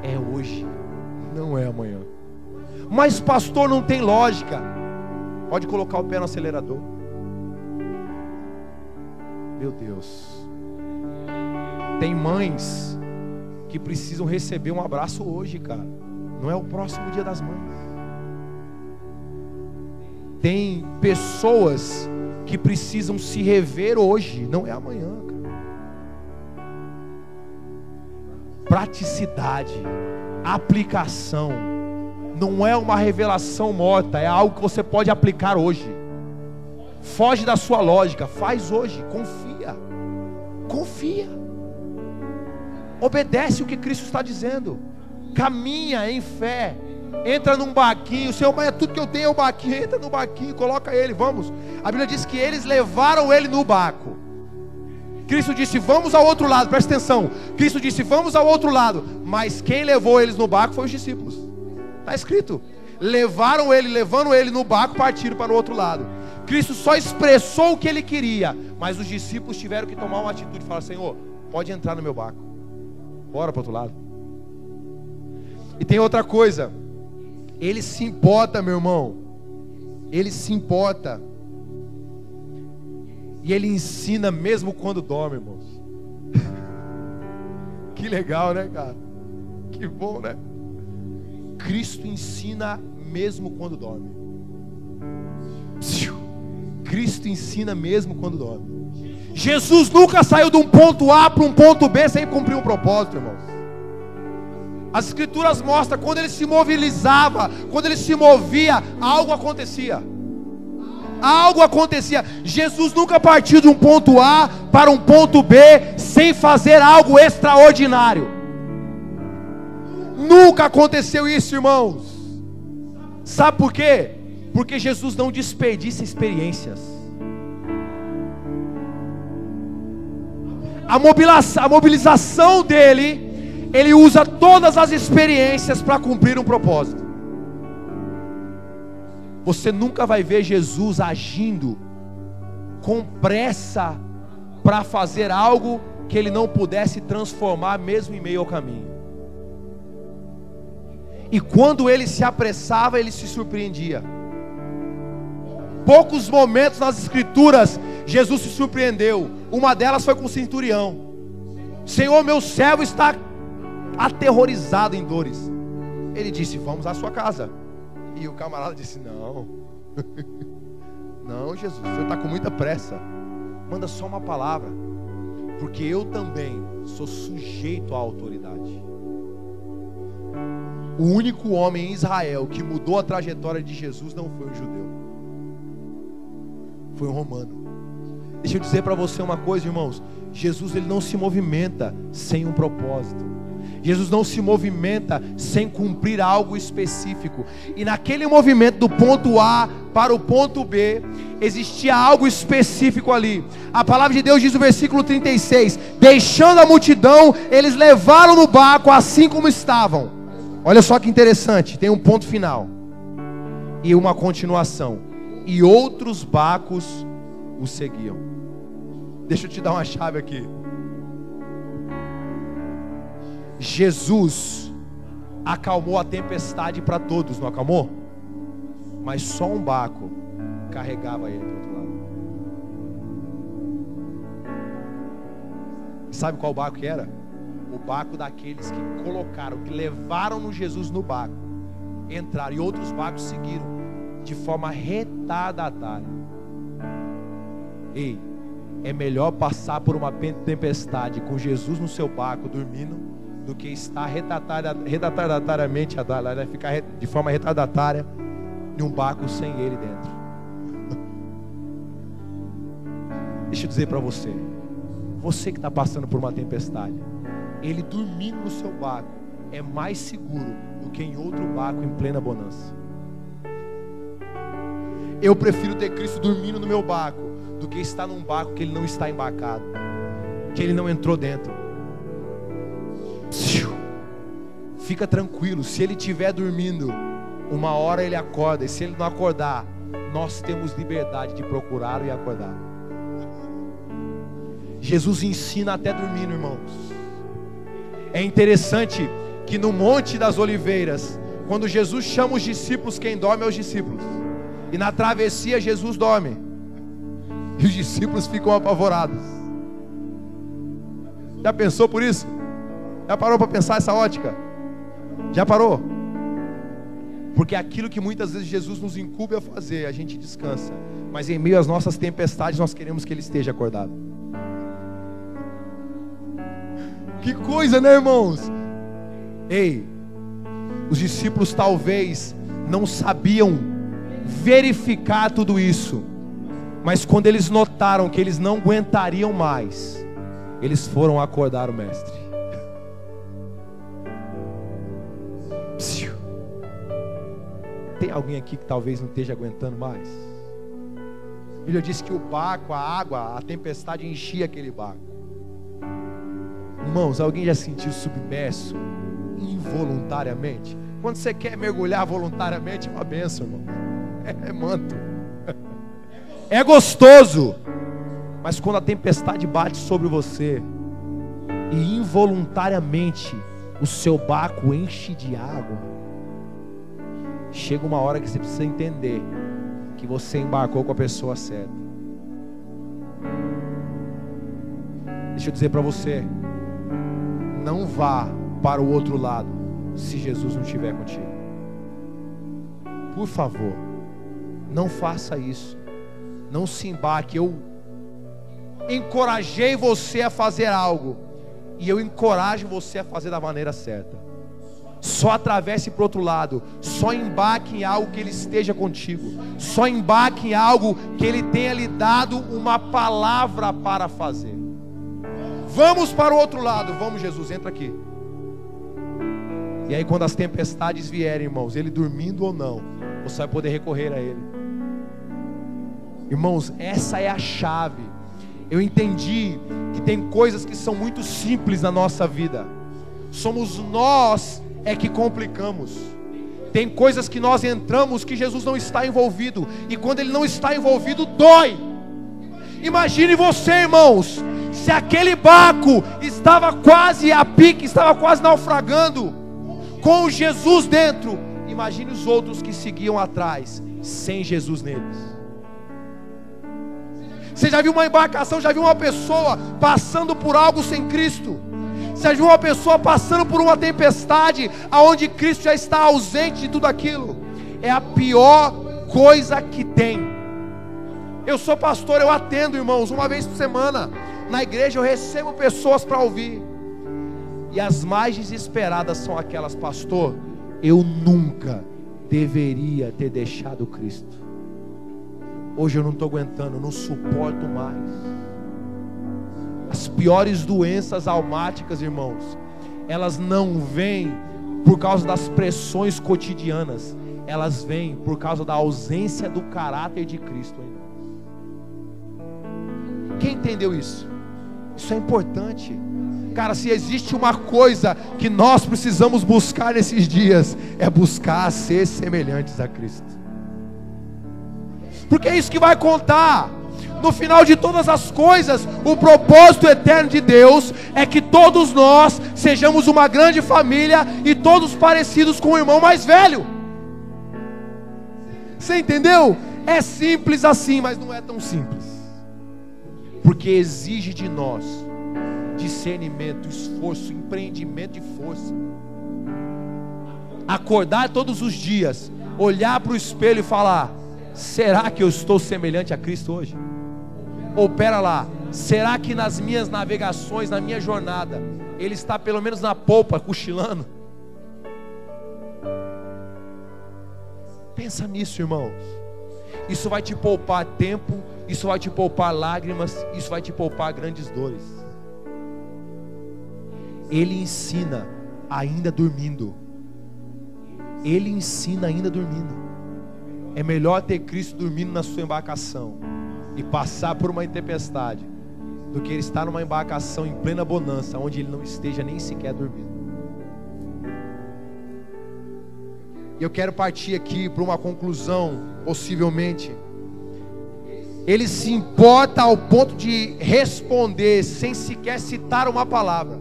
É hoje, não é amanhã. Mas pastor, não tem lógica. Pode colocar o pé no acelerador. Meu Deus. Tem mães que precisam receber um abraço hoje, cara. Não é o próximo dia das mães. Tem pessoas que precisam se rever hoje, não é amanhã, cara. Praticidade, aplicação, não é uma revelação morta, é algo que você pode aplicar hoje. Foge da sua lógica, faz hoje, confia. Obedece o que Cristo está dizendo. Caminha em fé. Entra num barquinho. Senhor, mas é tudo que eu tenho é o barquinho. Entra no barquinho, coloca ele, vamos. A Bíblia diz que eles levaram ele no barco. Cristo disse: vamos ao outro lado. Presta atenção. Cristo disse: vamos ao outro lado. Mas quem levou eles no barco foi os discípulos. Está escrito. Levando ele no barco, partiram para o outro lado. Cristo só expressou o que ele queria, mas os discípulos tiveram que tomar uma atitude e falar: Senhor, pode entrar no meu barco. Bora para o outro lado. E tem outra coisa. Ele se importa, meu irmão. Ele se importa. E ele ensina mesmo quando dorme, irmãos. Que legal, né, cara? Que bom, né? Cristo ensina mesmo quando dorme. Cristo ensina mesmo quando dorme. Jesus nunca saiu de um ponto A para um ponto B sem cumprir um propósito, irmãos. As escrituras mostram, quando ele se mobilizava, quando ele se movia, algo acontecia. Algo acontecia. Jesus nunca partiu de um ponto A para um ponto B sem fazer algo extraordinário. Nunca aconteceu isso, irmãos. Sabe por quê? Porque Jesus não desperdiça experiências. A mobilização dele, ele usa todas as experiências para cumprir um propósito. Você nunca vai ver Jesus agindo com pressa para fazer algo que ele não pudesse transformar mesmo em meio ao caminho. E quando ele se apressava, ele se surpreendia. Poucos momentos nas escrituras Jesus se surpreendeu. Uma delas foi com o centurião. Senhor, meu servo está aterrorizado em dores. Ele disse: vamos à sua casa. E o camarada disse: não. Não, Jesus, o senhor está com muita pressa. Manda só uma palavra, porque eu também sou sujeito à autoridade. O único homem em Israel que mudou a trajetória de Jesus não foi um judeu, foi um romano. Deixa eu dizer para você uma coisa, irmãos. Jesus, ele não se movimenta sem um propósito. Jesus não se movimenta sem cumprir algo específico. E naquele movimento do ponto A para o ponto B, existia algo específico ali. A palavra de Deus diz no versículo 36: deixando a multidão, eles levaram no barco assim como estavam. Olha só que interessante, tem um ponto final e uma continuação. E outros barcos o seguiam. Deixa eu te dar uma chave aqui. Jesus acalmou a tempestade para todos, não acalmou? Mas só um barco carregava ele do outro lado. Sabe qual barco que era? O barco daqueles que colocaram, que levaram no Jesus no barco, entraram, e outros barcos seguiram de forma retardatária. Ei, é melhor passar por uma tempestade com Jesus no seu barco dormindo, do que estar retardatariamente, ficar de forma retardatária em um barco sem ele dentro. Deixa eu dizer para você, Você que está passando por uma tempestade, ele dormindo no seu barco é mais seguro do que em outro barco em plena bonança. Eu prefiro ter Cristo dormindo no meu barco do que estar num barco que ele não está embarcado, que ele não entrou dentro. Fica tranquilo, se ele estiver dormindo, uma hora ele acorda, e se ele não acordar, nós temos liberdade de procurá-lo e acordar. Jesus ensina até dormindo, irmãos. É interessante que no Monte das Oliveiras, quando Jesus chama os discípulos, quem dorme é os discípulos. E na travessia Jesus dorme, e os discípulos ficam apavorados. Já pensou por isso? Já parou para pensar essa ótica? Já parou? Porque aquilo que muitas vezes Jesus nos incumbe a fazer, a gente descansa, mas em meio às nossas tempestades nós queremos que ele esteja acordado. Que coisa, né, irmãos? Ei, os discípulos talvez não sabiam verificar tudo isso, mas quando eles notaram que eles não aguentariam mais, eles foram acordar o mestre. Tem alguém aqui que talvez não esteja aguentando mais? A Bíblia diz que o barco, a água, a tempestade enchia aquele barco. Irmãos, alguém já se sentiu submerso involuntariamente? Quando você quer mergulhar voluntariamente, é uma bênção, irmão. É manto. É gostoso. Mas quando a tempestade bate sobre você e involuntariamente o seu barco enche de água, chega uma hora que você precisa entender que você embarcou com a pessoa certa. Deixa eu dizer para você, não vá para o outro lado se Jesus não estiver contigo. Por favor, não faça isso. Não se embarque. Eu encorajei você a fazer algo, e eu encorajo você a fazer da maneira certa. Só atravesse para o outro lado. Só embarque em algo que ele esteja contigo. Só embarque em algo que ele tenha lhe dado uma palavra para fazer. Vamos para o outro lado. Vamos, Jesus, entra aqui. E aí quando as tempestades vierem, irmãos, ele dormindo ou não, você vai poder recorrer a ele. Irmãos, essa é a chave. Eu entendi que tem coisas que são muito simples na nossa vida. Somos nós que complicamos. Tem coisas que nós entramos que Jesus não está envolvido, e quando ele não está envolvido, dói. Imagine você, irmãos, se aquele barco estava quase a pique, estava quase naufragando, com Jesus dentro. Imagine os outros que seguiam atrás, sem Jesus neles. Você já viu uma embarcação, já viu uma pessoa passando por algo sem Cristo? Você já viu uma pessoa passando por uma tempestade, aonde Cristo já está ausente de tudo aquilo? É a pior coisa que tem. Eu sou pastor, eu atendo, irmãos, uma vez por semana. Na igreja eu recebo pessoas para ouvir. E as mais desesperadas são aquelas: pastor, eu nunca deveria ter deixado Cristo. Hoje eu não estou aguentando, eu não suporto mais. As piores doenças almáticas, irmãos, elas não vêm por causa das pressões cotidianas, elas vêm por causa da ausência do caráter de Cristo. Quem entendeu isso? Isso é importante. Cara, se existe uma coisa que nós precisamos buscar nesses dias, é buscar ser semelhantes a Cristo. Porque é isso que vai contar. No final de todas as coisas, o propósito eterno de Deus é que todos nós sejamos uma grande família e todos parecidos com o irmão mais velho. Você entendeu? É simples assim, mas não é tão simples. Porque exige de nós discernimento, esforço, empreendimento e força. Acordar todos os dias, olhar para o espelho e falar: será que eu estou semelhante a Cristo hoje? Ou pera lá, será que nas minhas navegações, na minha jornada, ele está pelo menos na polpa, cochilando? Pensa nisso, irmãos. Isso vai te poupar tempo, isso vai te poupar lágrimas, isso vai te poupar grandes dores. Ele ensina ainda dormindo. Ele ensina ainda dormindo. É melhor ter Cristo dormindo na sua embarcação e passar por uma tempestade, do que ele estar numa embarcação em plena bonança, onde ele não esteja nem sequer dormindo. Eu quero partir aqui para uma conclusão, possivelmente. Ele se importa ao ponto de responder sem sequer citar uma palavra.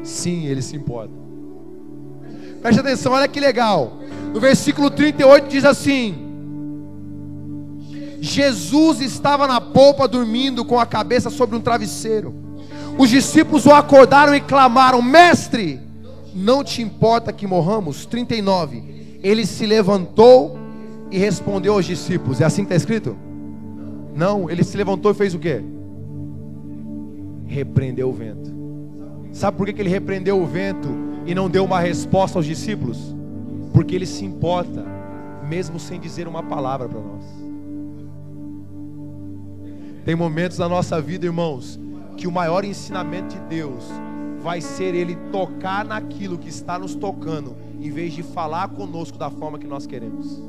Sim, ele se importa. Preste atenção, olha que legal. No versículo 38 diz assim: Jesus estava na polpa dormindo com a cabeça sobre um travesseiro. Os discípulos o acordaram e clamaram: Mestre, não te importa que morramos? 39. Ele se levantou e respondeu aos discípulos. É assim que está escrito? Não, ele se levantou e fez o quê? Repreendeu o vento. Sabe por que ele repreendeu o vento e não deu uma resposta aos discípulos? Porque ele se importa, mesmo sem dizer uma palavra para nós. Tem momentos na nossa vida, irmãos, que o maior ensinamento de Deus vai ser Ele tocar naquilo que está nos tocando, em vez de falar conosco da forma que nós queremos.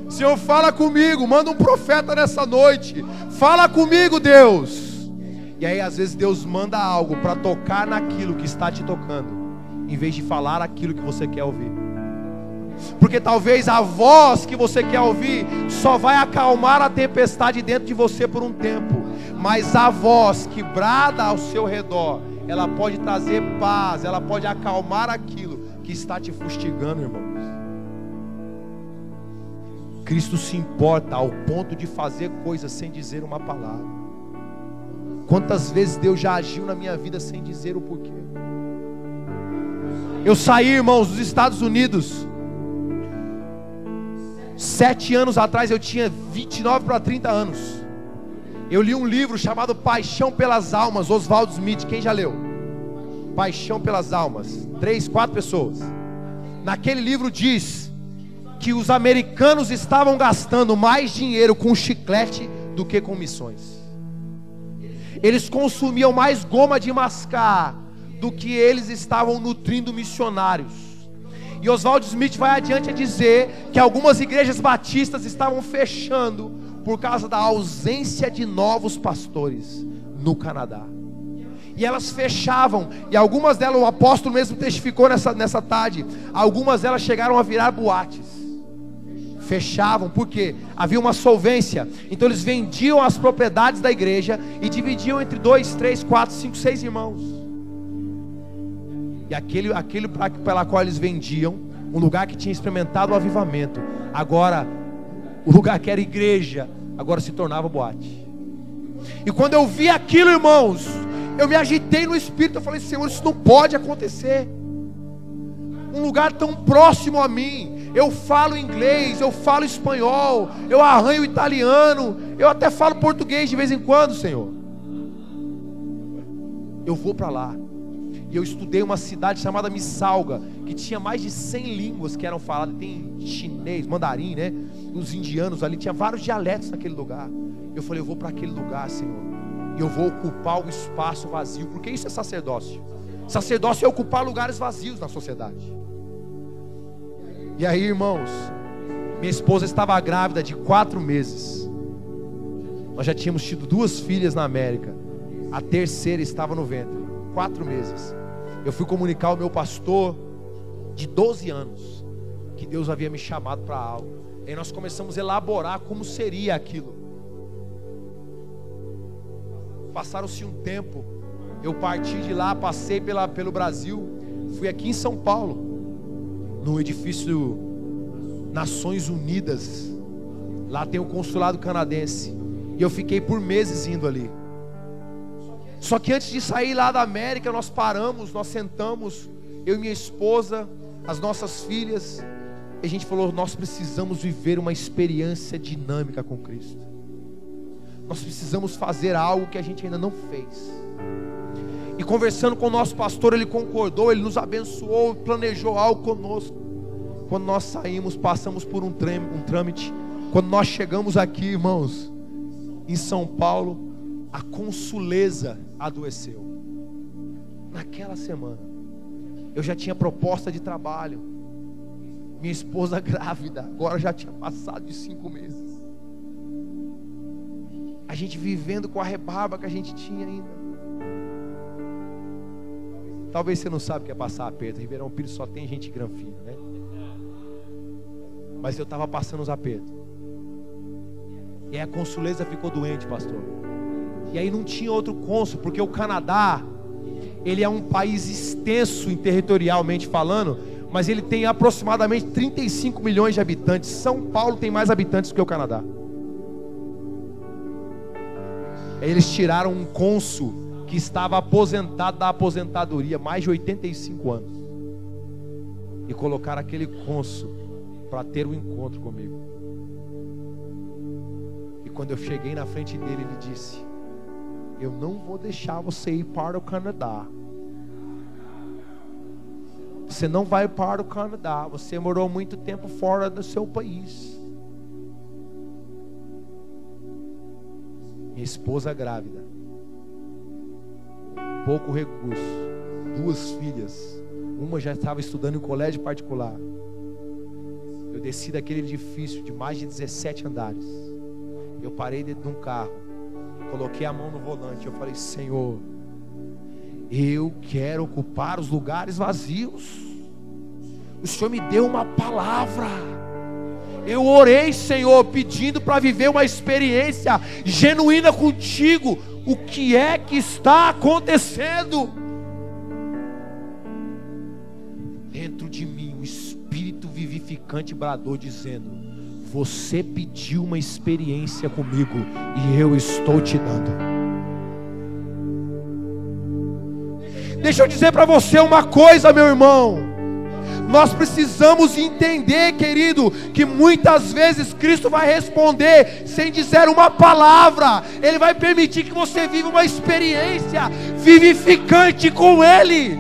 Senhor, fala comigo, manda um profeta nessa noite. Fala comigo, Deus. E aí às vezes Deus manda algo para tocar naquilo que está te tocando, em vez de falar aquilo que você quer ouvir. Porque talvez a voz que você quer ouvir só vai acalmar a tempestade dentro de você por um tempo, mas a voz que brada ao seu redor, ela pode trazer paz, ela pode acalmar aquilo que está te fustigando, irmãos. Cristo se importa ao ponto de fazer coisas sem dizer uma palavra. Quantas vezes Deus já agiu na minha vida sem dizer o porquê? Eu saí, irmãos, dos Estados Unidos 7 anos atrás. Eu tinha 29 para 30 anos. Eu li um livro chamado Paixão pelas Almas, Oswald Smith. Quem já leu? Paixão pelas Almas. 3, 4 pessoas. Naquele livro diz que os americanos estavam gastando mais dinheiro com chiclete do que com missões. Eles consumiam mais goma de mascar do que eles estavam nutrindo missionários. E Oswald Smith vai adiante a dizer que algumas igrejas batistas estavam fechando por causa da ausência de novos pastores no Canadá. E elas fechavam, e algumas delas, o apóstolo mesmo testificou nessa tarde, algumas delas chegaram a virar boates. Fechavam, porque havia uma solvência. Então eles vendiam as propriedades da igreja e dividiam entre 2, 3, 4, 5, 6 irmãos. E aquele pela qual eles vendiam, um lugar que tinha experimentado o avivamento, agora o lugar que era igreja, agora se tornava boate. E quando eu vi aquilo, irmãos, eu me agitei no espírito. Eu falei: Senhor, isso não pode acontecer. Um lugar tão próximo a mim. Eu falo inglês, eu falo espanhol, eu arranho italiano, eu até falo português de vez em quando, Senhor. Eu vou para lá. E eu estudei uma cidade chamada Missalga, que tinha mais de 100 línguas que eram faladas. Tem chinês, mandarim, né? Os indianos ali, tinha vários dialetos naquele lugar. Eu falei: eu vou para aquele lugar, Senhor, e eu vou ocupar o espaço vazio. Porque isso é sacerdócio. Sacerdócio é ocupar lugares vazios na sociedade. E aí, irmãos, minha esposa estava grávida de 4 meses. Nós já tínhamos tido 2 filhas na América. A terceira estava no ventre. 4 meses. Eu fui comunicar ao meu pastor de 12 anos que Deus havia me chamado para algo. E aí nós começamos a elaborar como seria aquilo. Passaram-se um tempo. Eu parti de lá, passei pelo Brasil, fui aqui em São Paulo, no edifício Nações Unidas. Lá tem o consulado canadense. E eu fiquei por meses indo ali. Só que antes de sair lá da América, nós paramos, nós sentamos, eu e minha esposa, as nossas filhas, e a gente falou: nós precisamos viver uma experiência dinâmica com Cristo. Nós precisamos fazer algo que a gente ainda não fez. E conversando com o nosso pastor, ele concordou, ele nos abençoou, planejou algo conosco. Quando nós saímos, passamos por um trâmite. Quando nós chegamos aqui, irmãos, em São Paulo, a Consuleza adoeceu. Naquela semana, eu já tinha proposta de trabalho, minha esposa grávida, agora já tinha passado de 5 meses. A gente vivendo com a rebarba que a gente tinha ainda. Talvez você não sabe o que é passar aperto. Ribeirão Pires só tem gente granfina, né? Mas eu estava passando os apertos. E aí a Consuleza ficou doente, pastor. E aí não tinha outro cônsul, porque o Canadá, ele é um país extenso territorialmente falando, mas ele tem aproximadamente 35 milhões de habitantes. São Paulo tem mais habitantes do que o Canadá. Aí eles tiraram um cônsul que estava aposentado da aposentadoria, mais de 85 anos, e colocaram aquele cônsul para ter um encontro comigo. E quando eu cheguei na frente dele, ele disse: eu não vou deixar você ir para o Canadá. Você não vai para o Canadá. Você morou muito tempo fora do seu país. Minha esposa grávida, pouco recurso, 2 filhas, uma já estava estudando em colégio particular. Eu desci daquele edifício de mais de 17 andares. Eu parei dentro de um carro, coloquei a mão no volante. Eu falei: Senhor, eu quero ocupar os lugares vazios. O Senhor me deu uma palavra. Eu orei, Senhor, pedindo para viver uma experiência genuína contigo. O que é que está acontecendo? Dentro de mim, o Espírito vivificante bradou dizendo: você pediu uma experiência comigo e eu estou te dando. Deixa eu dizer para você uma coisa, meu irmão. Nós precisamos entender, querido, que muitas vezes Cristo vai responder sem dizer uma palavra. Ele vai permitir que você viva uma experiência vivificante com Ele,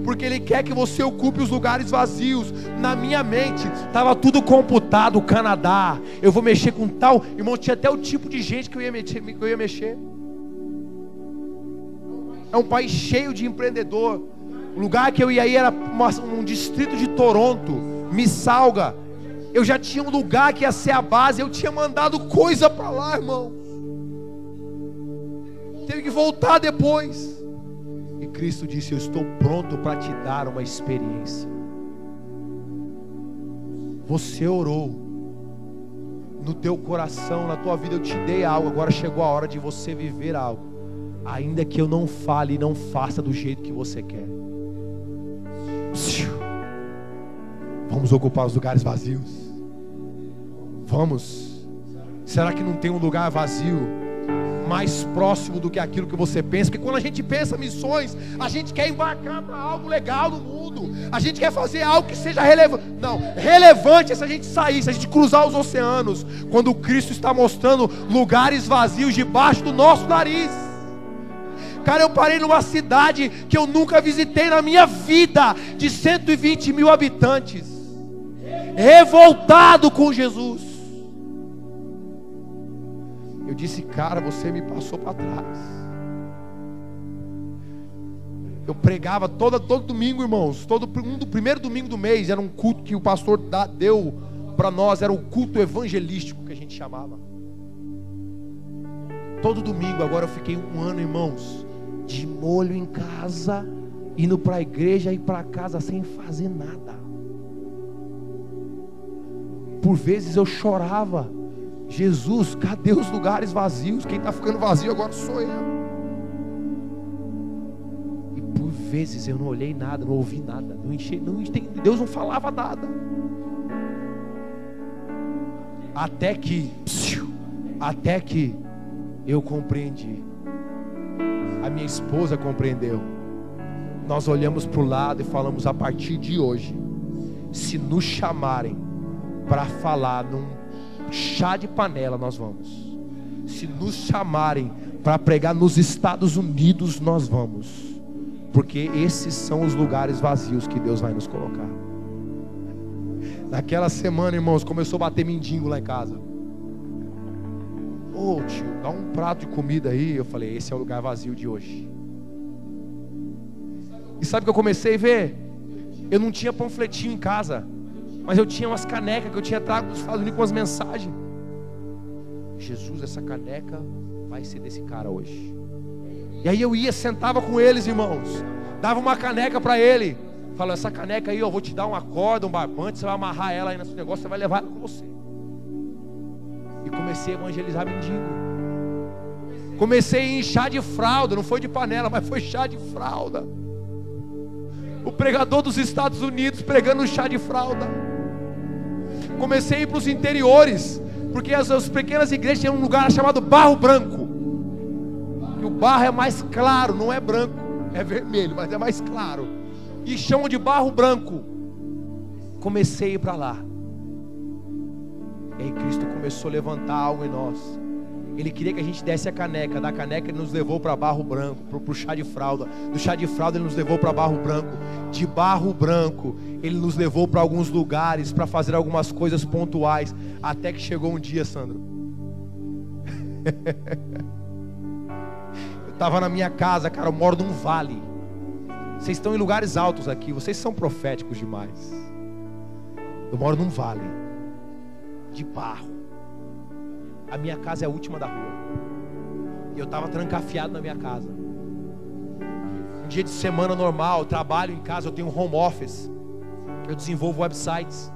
porque Ele quer que você ocupe os lugares vazios. Na minha mente estava tudo computado. O Canadá, eu vou mexer com tal. Irmão, tinha até o tipo de gente que eu ia mexer. É um país cheio de empreendedor. O lugar que eu ia ir era um distrito de Toronto, Mississauga. Eu já tinha um lugar que ia ser a base. Eu tinha mandado coisa para lá, irmão. Teve que voltar depois. E Cristo disse: eu estou pronto para te dar uma experiência. Você orou, no teu coração, na tua vida eu te dei algo. Agora chegou a hora de você viver algo, ainda que eu não fale e não faça do jeito que você quer. Vamos ocupar os lugares vazios. Vamos. Será que não tem um lugar vazio mais próximo do que aquilo que você pensa? Porque quando a gente pensa missões, a gente quer embarcar para algo legal no mundo. A gente quer fazer algo que seja relevante. Não, relevante é se a gente sair, se a gente cruzar os oceanos, quando Cristo está mostrando lugares vazios debaixo do nosso nariz. Cara, eu parei numa cidade que eu nunca visitei na minha vida, de 120 mil habitantes, revoltado com Jesus. Eu disse: cara, você me passou para trás. Eu pregava todo domingo, irmãos. Primeiro domingo do mês era um culto que o pastor deu para nós. Era o culto evangelístico que a gente chamava. Todo domingo. Agora eu fiquei 1 ano, irmãos, de molho em casa, indo para a igreja e para casa sem fazer nada. Por vezes eu chorava: Jesus, cadê os lugares vazios? Quem está ficando vazio agora sou eu. E por vezes eu não olhei nada, não ouvi nada, não entendi, Deus não falava nada. Até que eu compreendi. A minha esposa compreendeu. Nós olhamos para o lado e falamos: a partir de hoje, se nos chamarem para falar num chá de panela, nós vamos. Se nos chamarem para pregar nos Estados Unidos, nós vamos. Porque esses são os lugares vazios que Deus vai nos colocar. Naquela semana, irmãos, começou a bater mendigo lá em casa. Ô tio, dá um prato de comida aí. Eu falei, esse é o lugar vazio de hoje. E sabe o que eu comecei a ver? Eu não tinha panfletinho em casa, mas eu tinha umas canecas que eu tinha trago dos Estados Unidos com as mensagens. Jesus, essa caneca vai ser desse cara hoje. E aí eu ia, sentava com eles, irmãos, dava uma caneca para ele, falava, essa caneca aí, eu vou te dar uma corda, um barbante, você vai amarrar ela aí nesse negócio, você vai levar ela com você. E comecei a evangelizar mendigo. Comecei a ir em chá de fralda, não foi de panela, mas foi chá de fralda. O pregador dos Estados Unidos pregando chá de fralda. Comecei a ir para os interiores, porque as pequenas igrejas tinham um lugar chamado Barro Branco. E o barro é mais claro, não é branco, é vermelho, mas é mais claro. E chamam de Barro Branco. Comecei a ir para lá. E aí Cristo começou a levantar algo em nós. Ele queria que a gente desse a caneca. Da caneca ele nos levou para Barro Branco, para o chá de fralda. Do chá de fralda ele nos levou para Barro Branco. De Barro Branco ele nos levou para alguns lugares, para fazer algumas coisas pontuais. Até que chegou um dia, Sandro. Eu estava na minha casa, cara, eu moro num vale. Vocês estão em lugares altos aqui, vocês são proféticos demais. Eu moro num vale de barro. A minha casa é a última da rua. E eu estava trancafiado na minha casa. Um dia de semana normal, eu trabalho em casa, eu tenho um home office. Eu desenvolvo websites.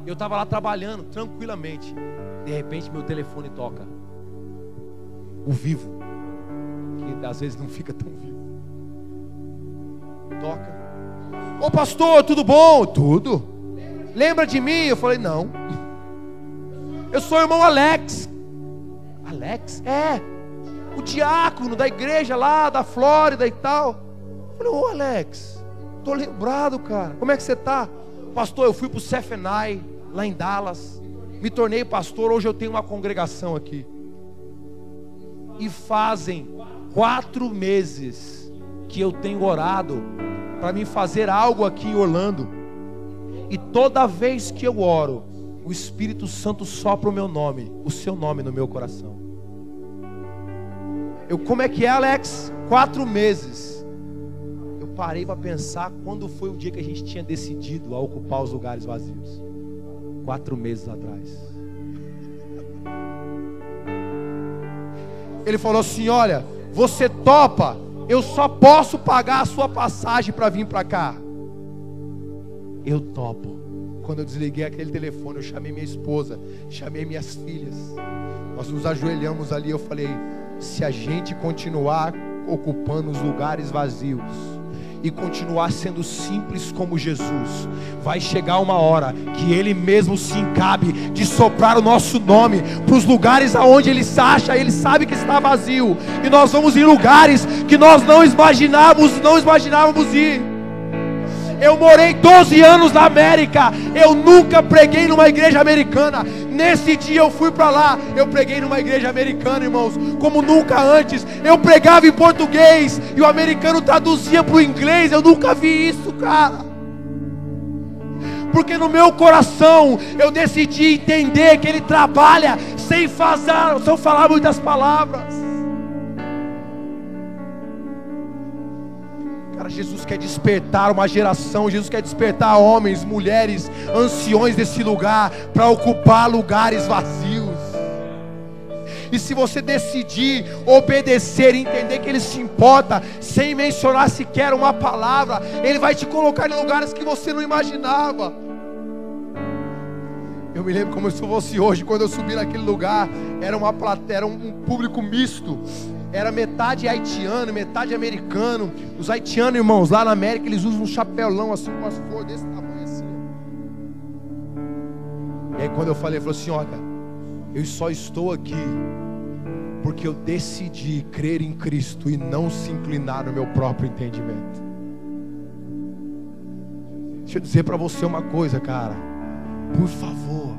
Eu estava lá trabalhando tranquilamente. De repente meu telefone toca. O vivo, que às vezes não fica tão vivo. Toca. Ô pastor, tudo bom? Tudo. Lembra de mim? Eu falei, não. Eu sou o irmão Alex. Alex? É, o diácono da igreja lá da Flórida e tal. Eu falei, ô Alex, tô lembrado, cara. Como é que você tá? Pastor, eu fui pro Cefenai, lá em Dallas. Me tornei pastor, hoje eu tenho uma congregação aqui. E fazem 4 meses que eu tenho orado para me fazer algo aqui em Orlando. E toda vez que eu oro, o Espírito Santo sopra o meu nome, o seu nome no meu coração. Como é que é, Alex? 4 meses. Eu parei para pensar quando foi o dia que a gente tinha decidido a ocupar os lugares vazios. 4 meses atrás. Ele falou assim, olha, você topa? Eu só posso pagar a sua passagem para vir para cá. Eu topo. Quando eu desliguei aquele telefone, eu chamei minha esposa, chamei minhas filhas. Nós nos ajoelhamos ali, eu falei, se a gente continuar ocupando os lugares vazios e continuar sendo simples como Jesus, vai chegar uma hora que Ele mesmo se encabe de soprar o nosso nome para os lugares aonde Ele acha, Ele sabe que está vazio, e nós vamos em lugares que nós não imaginávamos ir. Eu morei 12 anos na América, eu nunca preguei numa igreja americana. Nesse dia eu fui para lá, eu preguei numa igreja americana, irmãos, como nunca antes. Eu pregava em português e o americano traduzia para o inglês. Eu nunca vi isso, cara. Porque no meu coração eu decidi entender que Ele trabalha sem falar muitas palavras. Jesus quer despertar uma geração, Jesus quer despertar homens, mulheres, anciões desse lugar, para ocupar lugares vazios. E se você decidir obedecer e entender que Ele se importa, sem mencionar sequer uma palavra, Ele vai te colocar em lugares que você não imaginava. Eu me lembro como se fosse hoje, quando eu subi naquele lugar, era uma plateia, era um público misto. Era metade haitiano, metade americano. Os haitianos, irmãos, lá na América, eles usam um chapéulão assim, com as flores desse tamanho assim. E aí quando eu falei, ele falou assim, olha, eu só estou aqui porque eu decidi crer em Cristo e não se inclinar no meu próprio entendimento. Deixa eu dizer para você uma coisa, cara. Por favor,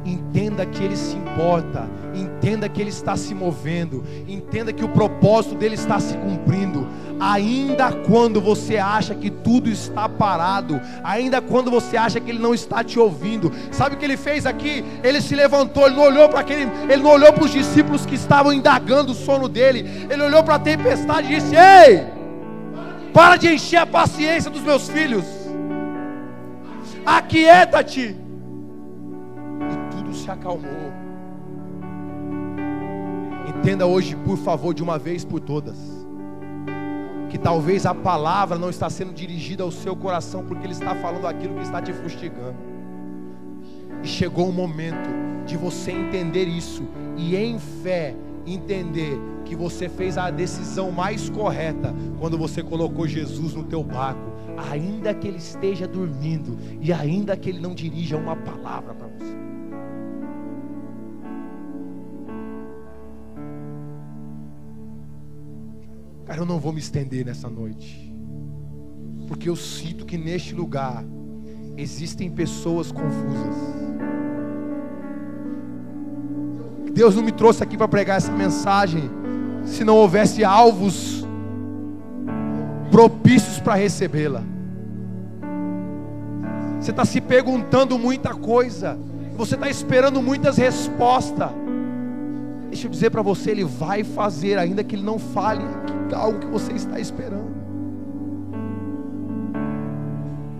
entenda que Ele se importa, entenda que Ele está se movendo, entenda que o propósito dele está se cumprindo, ainda quando você acha que tudo está parado, ainda quando você acha que Ele não está te ouvindo. Sabe o que Ele fez aqui? Ele se levantou, Ele não olhou para os discípulos que estavam indagando o sono dele, Ele olhou para a tempestade e disse: ei, para de encher a paciência dos meus filhos, aquieta-te. E tudo se acalmou. Entenda hoje, por favor, de uma vez por todas, que talvez a palavra não está sendo dirigida ao seu coração, porque Ele está falando aquilo que está te fustigando. E chegou o momento de você entender isso, e em fé entender que você fez a decisão mais correta quando você colocou Jesus no teu barco, ainda que Ele esteja dormindo, e ainda que Ele não dirija uma palavra para você. Cara, eu não vou me estender nessa noite, porque eu sinto que neste lugar existem pessoas confusas. Deus não me trouxe aqui para pregar essa mensagem se não houvesse alvos propícios para recebê-la. Você está se perguntando muita coisa, você está esperando muitas respostas. Deixa eu dizer para você, Ele vai fazer, ainda que Ele não fale algo que você está esperando.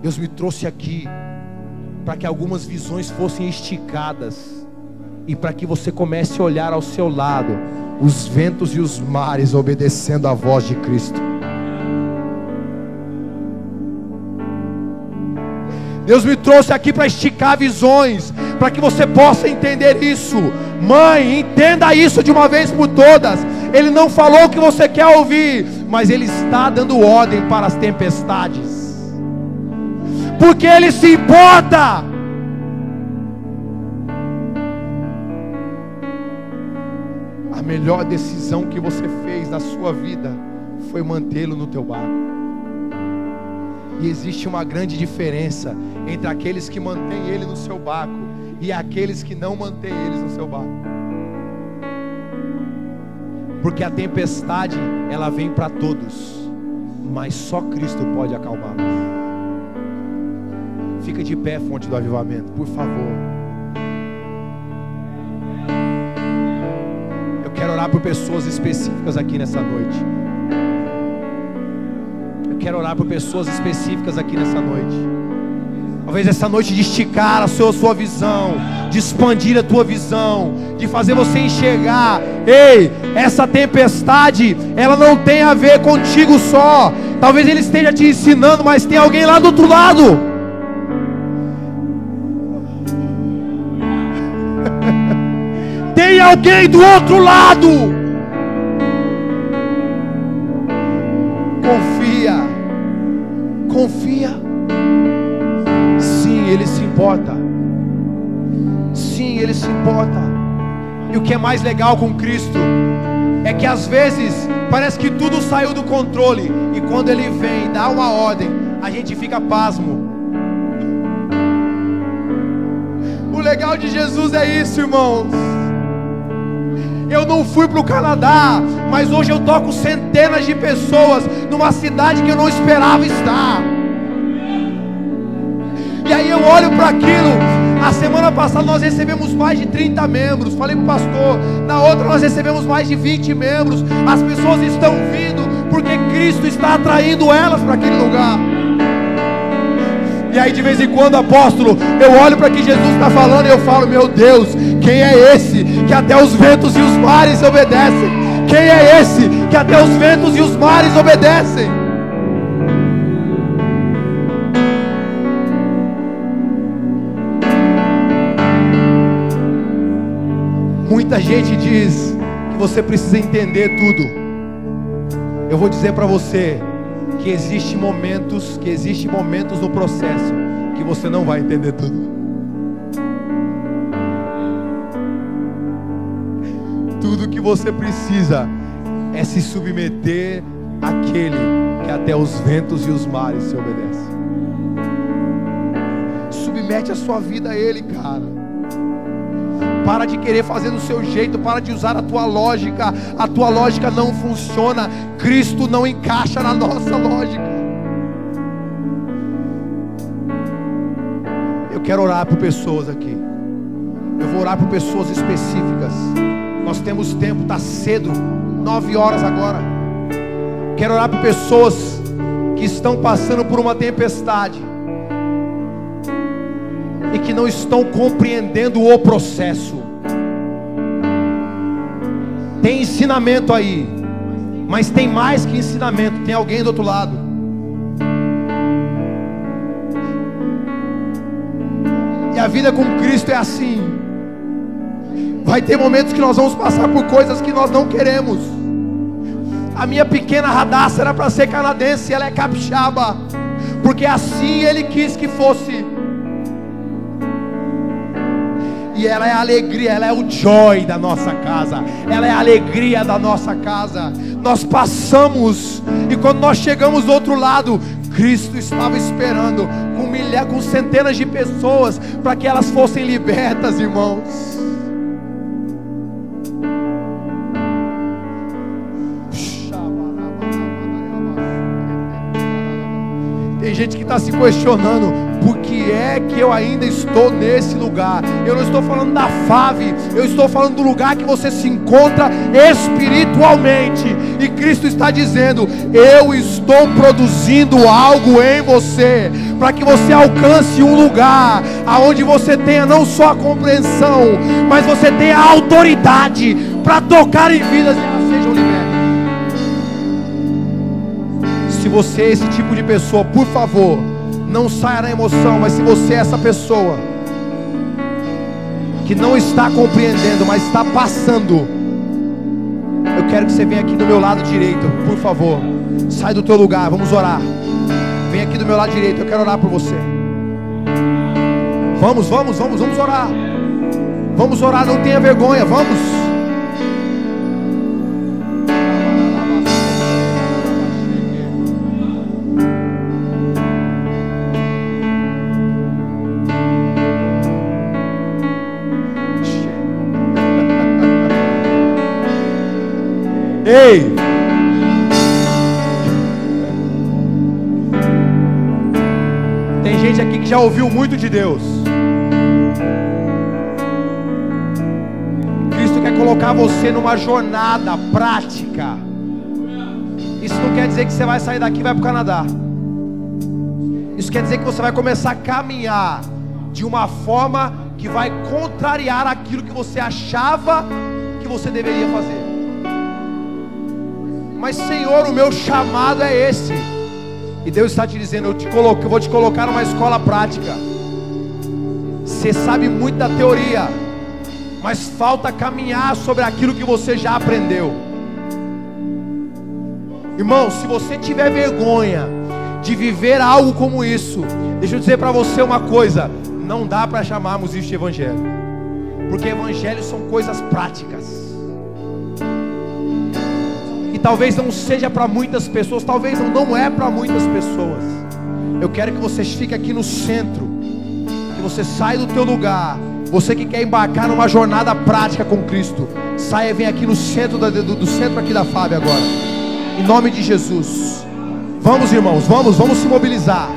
Deus me trouxe aqui para que algumas visões fossem esticadas, e para que você comece a olhar ao seu lado os ventos e os mares obedecendo à voz de Cristo. Deus me trouxe aqui para esticar visões, para que você possa entender isso. Mãe, entenda isso de uma vez por todas. Ele não falou o que você quer ouvir, mas Ele está dando ordem para as tempestades, porque Ele se importa. A melhor decisão que você fez na sua vida foi mantê-lo no teu barco. E existe uma grande diferença entre aqueles que mantêm Ele no seu barco e aqueles que não mantêm eles no seu barco. Porque a tempestade, ela vem para todos, mas só Cristo pode acalmá-las. Fica de pé, Fonte do Avivamento, por favor. Eu quero orar por pessoas específicas aqui nessa noite. Eu quero orar por pessoas específicas aqui nessa noite. Talvez essa noite de esticar a sua visão, de expandir a tua visão, de fazer você enxergar: ei, essa tempestade, ela não tem a ver contigo só. Talvez Ele esteja te ensinando, mas tem alguém lá do outro lado. Tem alguém do outro lado. Confia. Sim, Ele se importa. Sim, Ele se importa. E o que é mais legal com Cristo é que às vezes parece que tudo saiu do controle, e quando Ele vem dá uma ordem, a gente fica pasmo. O legal de Jesus é isso, irmãos. Eu não fui para o Canadá, mas hoje eu toco centenas de pessoas numa cidade que eu não esperava estar. E aí eu olho para aquilo. A semana passada nós recebemos mais de 30 membros. Falei para o pastor. Na outra nós recebemos mais de 20 membros. As pessoas estão vindo porque Cristo está atraindo elas para aquele lugar. E aí de vez em quando, apóstolo, eu olho para o que Jesus está falando e eu falo: meu Deus, quem é esse que até os ventos e os mares obedecem? Quem é esse que até os ventos e os mares obedecem? Muita gente diz que você precisa entender tudo. Eu vou dizer para você que existem momentos no processo que você não vai entender tudo. Tudo que você precisa é se submeter àquele que até os ventos e os mares se obedecem. Submete a sua vida a Ele, cara. Para de querer fazer do seu jeito, para de usar a tua lógica. A tua lógica não funciona. Cristo não encaixa na nossa lógica. Eu quero orar por pessoas aqui. Eu vou orar por pessoas específicas. Nós temos tempo, está cedo, 9 horas agora. Quero orar por pessoas que estão passando por uma tempestade e que não estão compreendendo o processo. Tem ensinamento aí, mas tem mais que ensinamento. Tem alguém do outro lado. E a vida com Cristo é assim. Vai ter momentos que nós vamos passar por coisas que nós não queremos. A minha pequena Radassa era para ser canadense, ela é capixaba, porque assim Ele quis que fosse. E ela é a alegria, ela é o joy da nossa casa. Ela é a alegria da nossa casa. Nós passamos, e quando nós chegamos do outro lado, Cristo estava esperando com centenas de pessoas para que elas fossem libertas, irmãos. Tem gente que está se questionando: por que é que eu ainda estou nesse lugar? Eu não estou falando da fave, eu estou falando do lugar que você se encontra espiritualmente. E Cristo está dizendo: eu estou produzindo algo em você, para que você alcance um lugar aonde você tenha não só a compreensão, mas você tenha a autoridade para tocar em vidas e elas sejam libertas. Se você é esse tipo de pessoa, por favor, não saia na emoção. Mas se você é essa pessoa que não está compreendendo, mas está passando, eu quero que você venha aqui do meu lado direito, por favor. Sai do teu lugar, vamos orar. Vem aqui do meu lado direito, eu quero orar por você. Vamos orar. Vamos orar, não tenha vergonha, vamos. Ei! Tem gente aqui que já ouviu muito de Deus. Cristo quer colocar você numa jornada prática. Isso não quer dizer que você vai sair daqui e vai para o Canadá. Isso quer dizer que você vai começar a caminhar de uma forma que vai contrariar aquilo que você achava que você deveria fazer. Mas Senhor, o meu chamado é esse. E Deus está te dizendo: eu vou te colocar numa escola prática. Você sabe muito da teoria, mas falta caminhar sobre aquilo que você já aprendeu. Irmão, se você tiver vergonha de viver algo como isso, deixa eu dizer para você uma coisa: não dá para chamarmos isso de evangelho, porque evangelho são coisas práticas. E talvez não seja para muitas pessoas, talvez não é para muitas pessoas. Eu quero que você fique aqui no centro, que você saia do teu lugar. Você que quer embarcar numa jornada prática com Cristo, saia e vem aqui no centro do centro aqui da FAB agora, em nome de Jesus. Vamos, irmãos, vamos se mobilizar.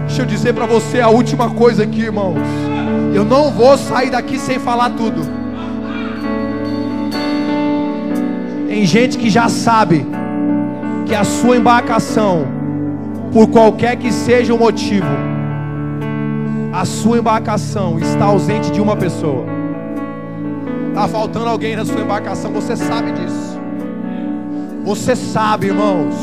Deixa eu dizer para você a última coisa aqui, irmãos. Eu não vou sair daqui sem falar tudo. Tem gente que já sabe que a sua embarcação, por qualquer que seja o motivo, a sua embarcação está ausente de uma pessoa. Está faltando alguém na sua embarcação, você sabe disso. Você sabe, irmãos.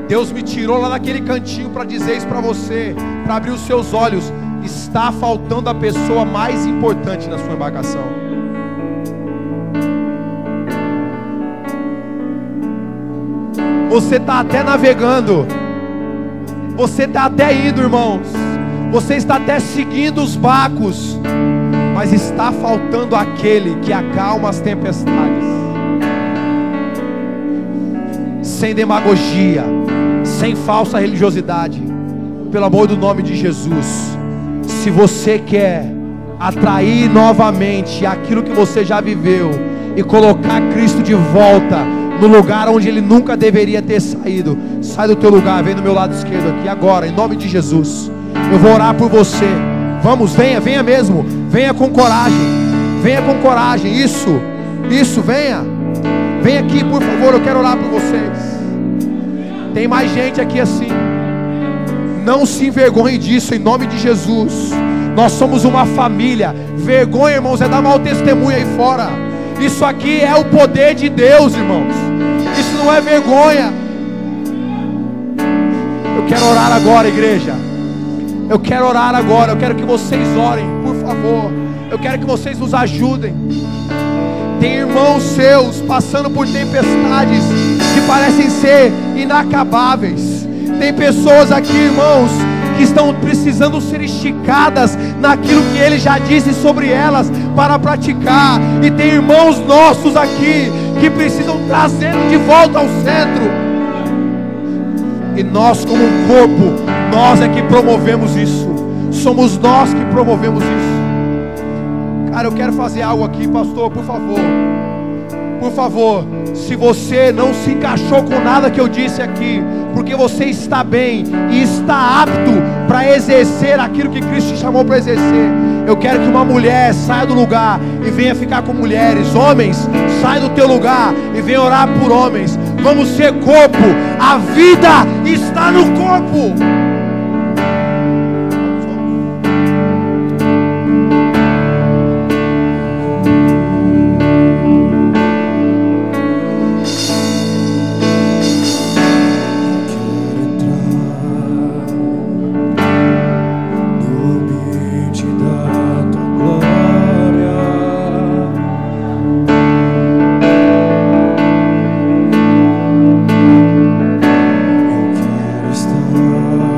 Deus me tirou lá naquele cantinho para dizer isso para você, para abrir os seus olhos. Está faltando a pessoa mais importante na sua embarcação. Você está até navegando, você está até indo, irmãos, Você está até seguindo os barcos, mas está faltando aquele que acalma as tempestades. Sem demagogia, sem falsa religiosidade, pelo amor do nome de Jesus. Se você quer atrair novamente aquilo que você já viveu e colocar Cristo de volta no lugar onde Ele nunca deveria ter saído, sai do teu lugar, vem do meu lado esquerdo aqui agora, em nome de Jesus. Eu vou orar por você. Vamos, venha, venha mesmo. Venha com coragem. Venha com coragem. Isso, venha. Venha aqui, por favor, eu quero orar por vocês. Tem mais gente aqui assim. Não se envergonhe disso, em nome de Jesus. Nós somos uma família. Vergonha, irmãos, é dar mau testemunho aí fora. Isso aqui é o poder de Deus, irmãos. Isso não é vergonha. Eu quero orar agora, igreja. Eu quero orar agora. Eu quero que vocês orem, por favor. Eu quero que vocês nos ajudem. Tem irmãos seus passando por tempestades que parecem ser inacabáveis. Tem pessoas aqui, irmãos, que estão precisando ser esticadas naquilo que Ele já disse sobre elas para praticar. E tem irmãos nossos aqui que precisam trazer de volta ao centro. E nós, como um corpo, nós é que promovemos isso. Somos nós que promovemos isso. Cara, eu quero fazer algo aqui, pastor, por favor. Por favor, se você não se encaixou com nada que eu disse aqui, porque você está bem e está apto para exercer aquilo que Cristo te chamou para exercer, eu quero que uma mulher saia do lugar e venha ficar com mulheres. Homens, sai do teu lugar e venha orar por homens. Vamos ser corpo. A vida está no corpo. Estar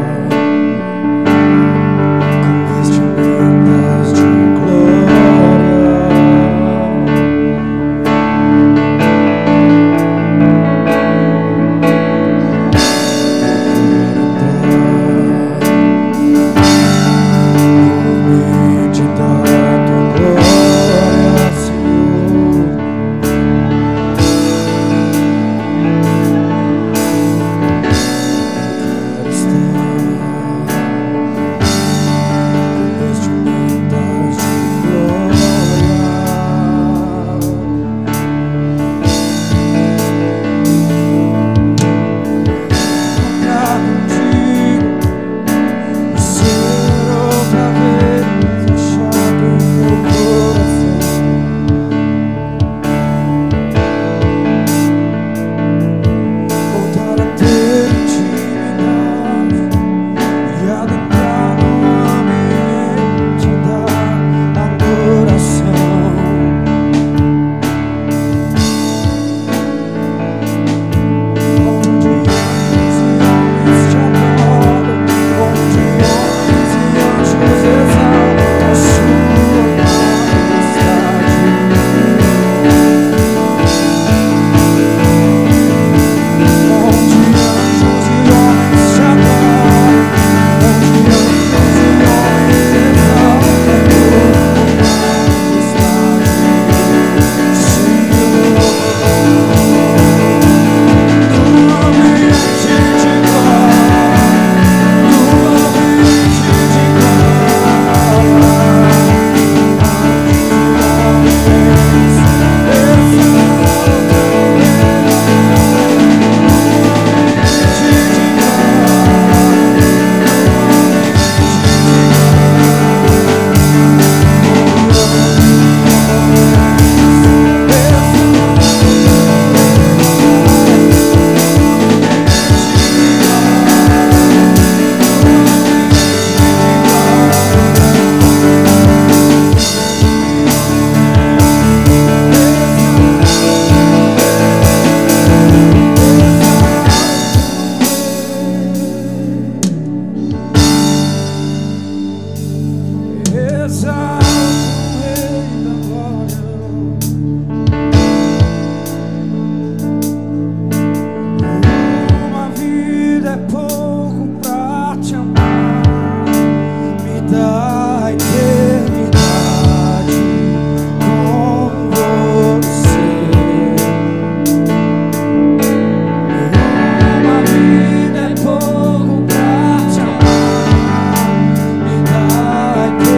pouco pra te amar. Me dá a eternidade com você. Uma vida é pouco pra te amar. Me dá a eternidade.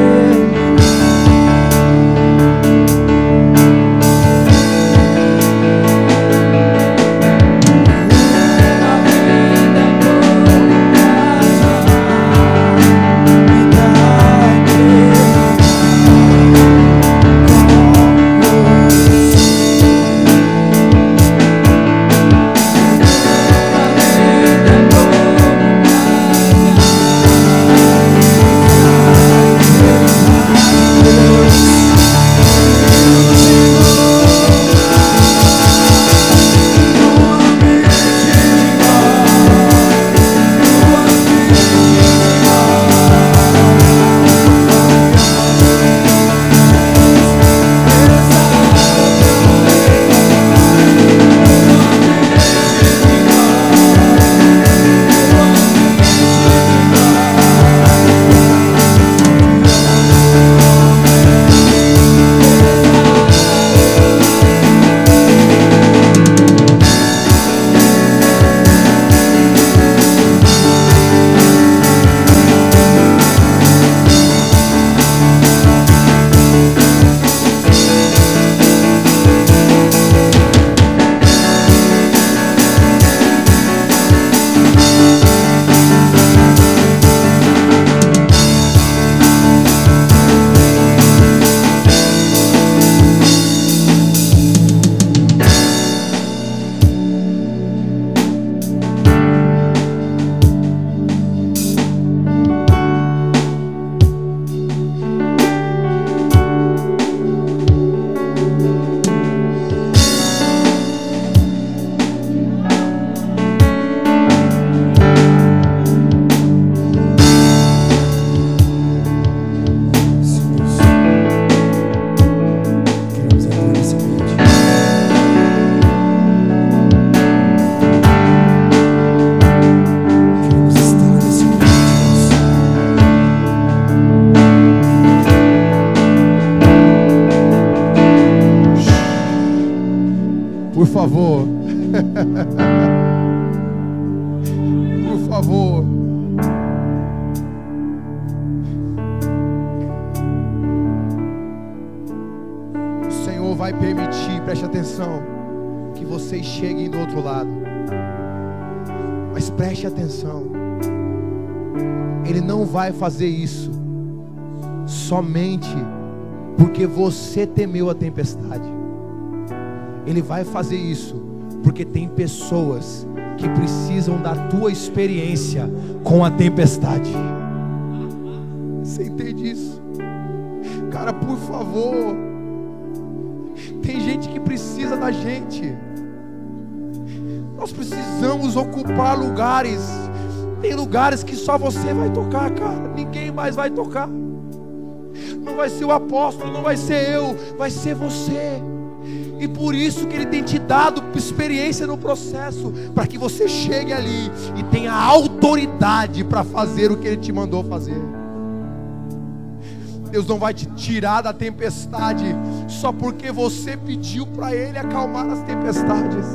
Por favor. Por favor. O Senhor vai permitir, preste atenção, que vocês cheguem do outro lado. Mas preste atenção. Ele não vai fazer isso somente porque você temeu a tempestade. Ele vai fazer isso porque tem pessoas que precisam da tua experiência com a tempestade. Você entende isso? Cara, por favor. Tem gente que precisa da gente. Nós precisamos ocupar lugares. Tem lugares que só você vai tocar, cara. Ninguém mais vai tocar. Não vai ser o apóstolo, não vai ser eu, vai ser você. E por isso que Ele tem te dado experiência no processo, para que você chegue ali e tenha autoridade para fazer o que Ele te mandou fazer. Deus não vai te tirar da tempestade só porque você pediu para Ele acalmar as tempestades.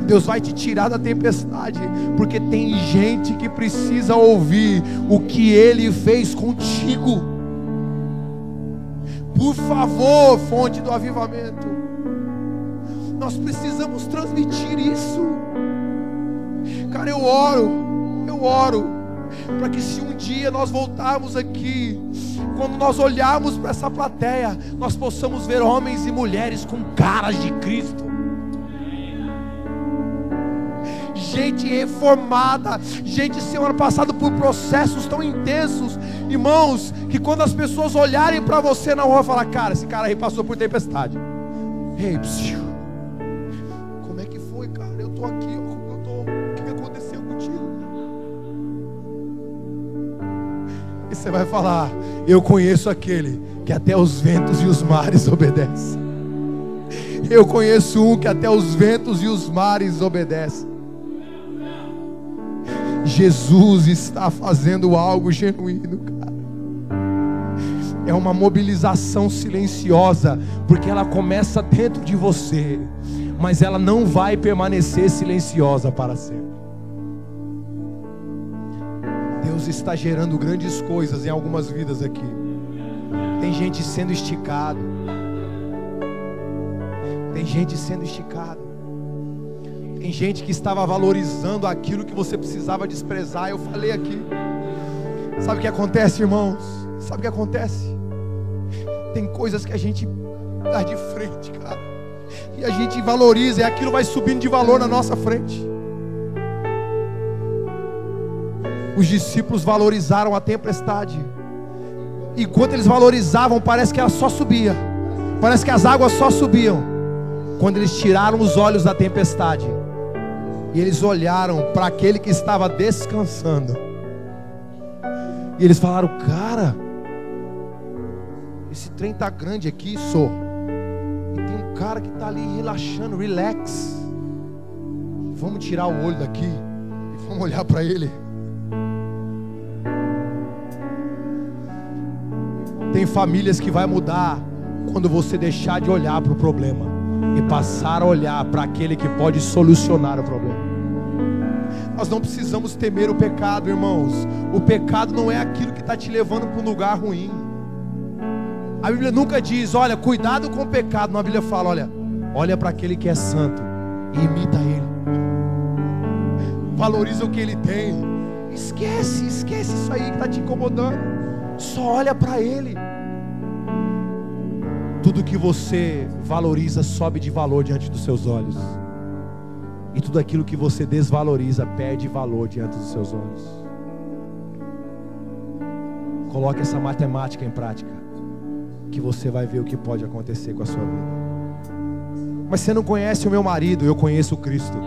Deus vai te tirar da tempestade porque tem gente que precisa ouvir o que Ele fez contigo. Por favor, fonte do avivamento, nós precisamos transmitir isso. Cara, eu oro para que se um dia nós voltarmos aqui, quando nós olharmos para essa plateia, nós possamos ver homens e mulheres com caras de Cristo, gente reformada, gente, Senhor, passado por processos tão intensos, irmãos, que quando as pessoas olharem para você na rua, falar: cara, esse cara aí passou por tempestade. Ei, psiu, como é que foi, cara? Eu tô aqui, o que aconteceu contigo? E você vai falar: eu conheço aquele que até os ventos e os mares obedecem. Eu conheço um que até os ventos e os mares obedecem. Jesus está fazendo algo genuíno, cara. É uma mobilização silenciosa, porque ela começa dentro de você, mas ela não vai permanecer silenciosa para sempre. Deus está gerando grandes coisas em algumas vidas aqui. Tem gente sendo esticado. Tem gente sendo esticada. Tem gente que estava valorizando aquilo que você precisava desprezar. Eu falei aqui. Sabe o que acontece, irmãos? Sabe o que acontece? Tem coisas que a gente dá de frente, cara, e a gente valoriza, e aquilo vai subindo de valor na nossa frente. Os discípulos valorizaram a tempestade. E enquanto eles valorizavam, parece que ela só subia. Parece que as águas só subiam. Quando eles tiraram os olhos da tempestade e eles olharam para aquele que estava descansando, e eles falaram: cara, esse trem tá grande aqui, só. E tem um cara que tá ali relaxando, relax. Vamos tirar o olho daqui e vamos olhar para ele. Tem famílias que vai mudar quando você deixar de olhar para o problema e passar a olhar para aquele que pode solucionar o problema. Nós não precisamos temer o pecado, irmãos. O pecado não é aquilo que está te levando para um lugar ruim. A Bíblia nunca diz: olha, cuidado com o pecado. Não, a Bíblia fala: olha para aquele que é santo e imita ele. Valoriza o que ele tem. Esquece isso aí que está te incomodando. Só olha para ele. Tudo que você valoriza sobe de valor diante dos seus olhos. E tudo aquilo que você desvaloriza perde valor diante dos seus olhos. Coloque essa matemática em prática, que você vai ver o que pode acontecer com a sua vida. Mas você não conhece o meu marido, eu conheço o Cristo.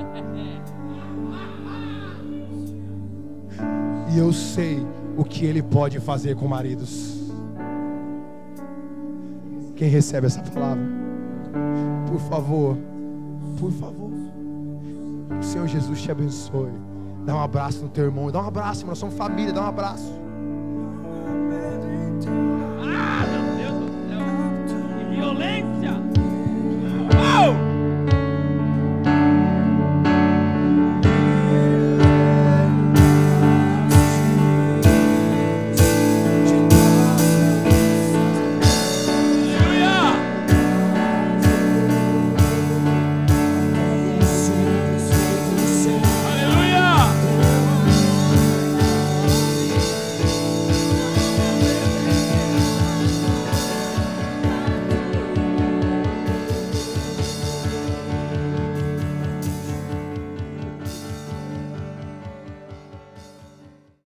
E eu sei o que ele pode fazer com maridos. Quem recebe essa palavra? Por favor, por favor. Que o Senhor Jesus te abençoe. Dá um abraço no teu irmão. Dá um abraço, irmão. Nós somos família. Dá um abraço. Ah, meu Deus do céu. Que violência.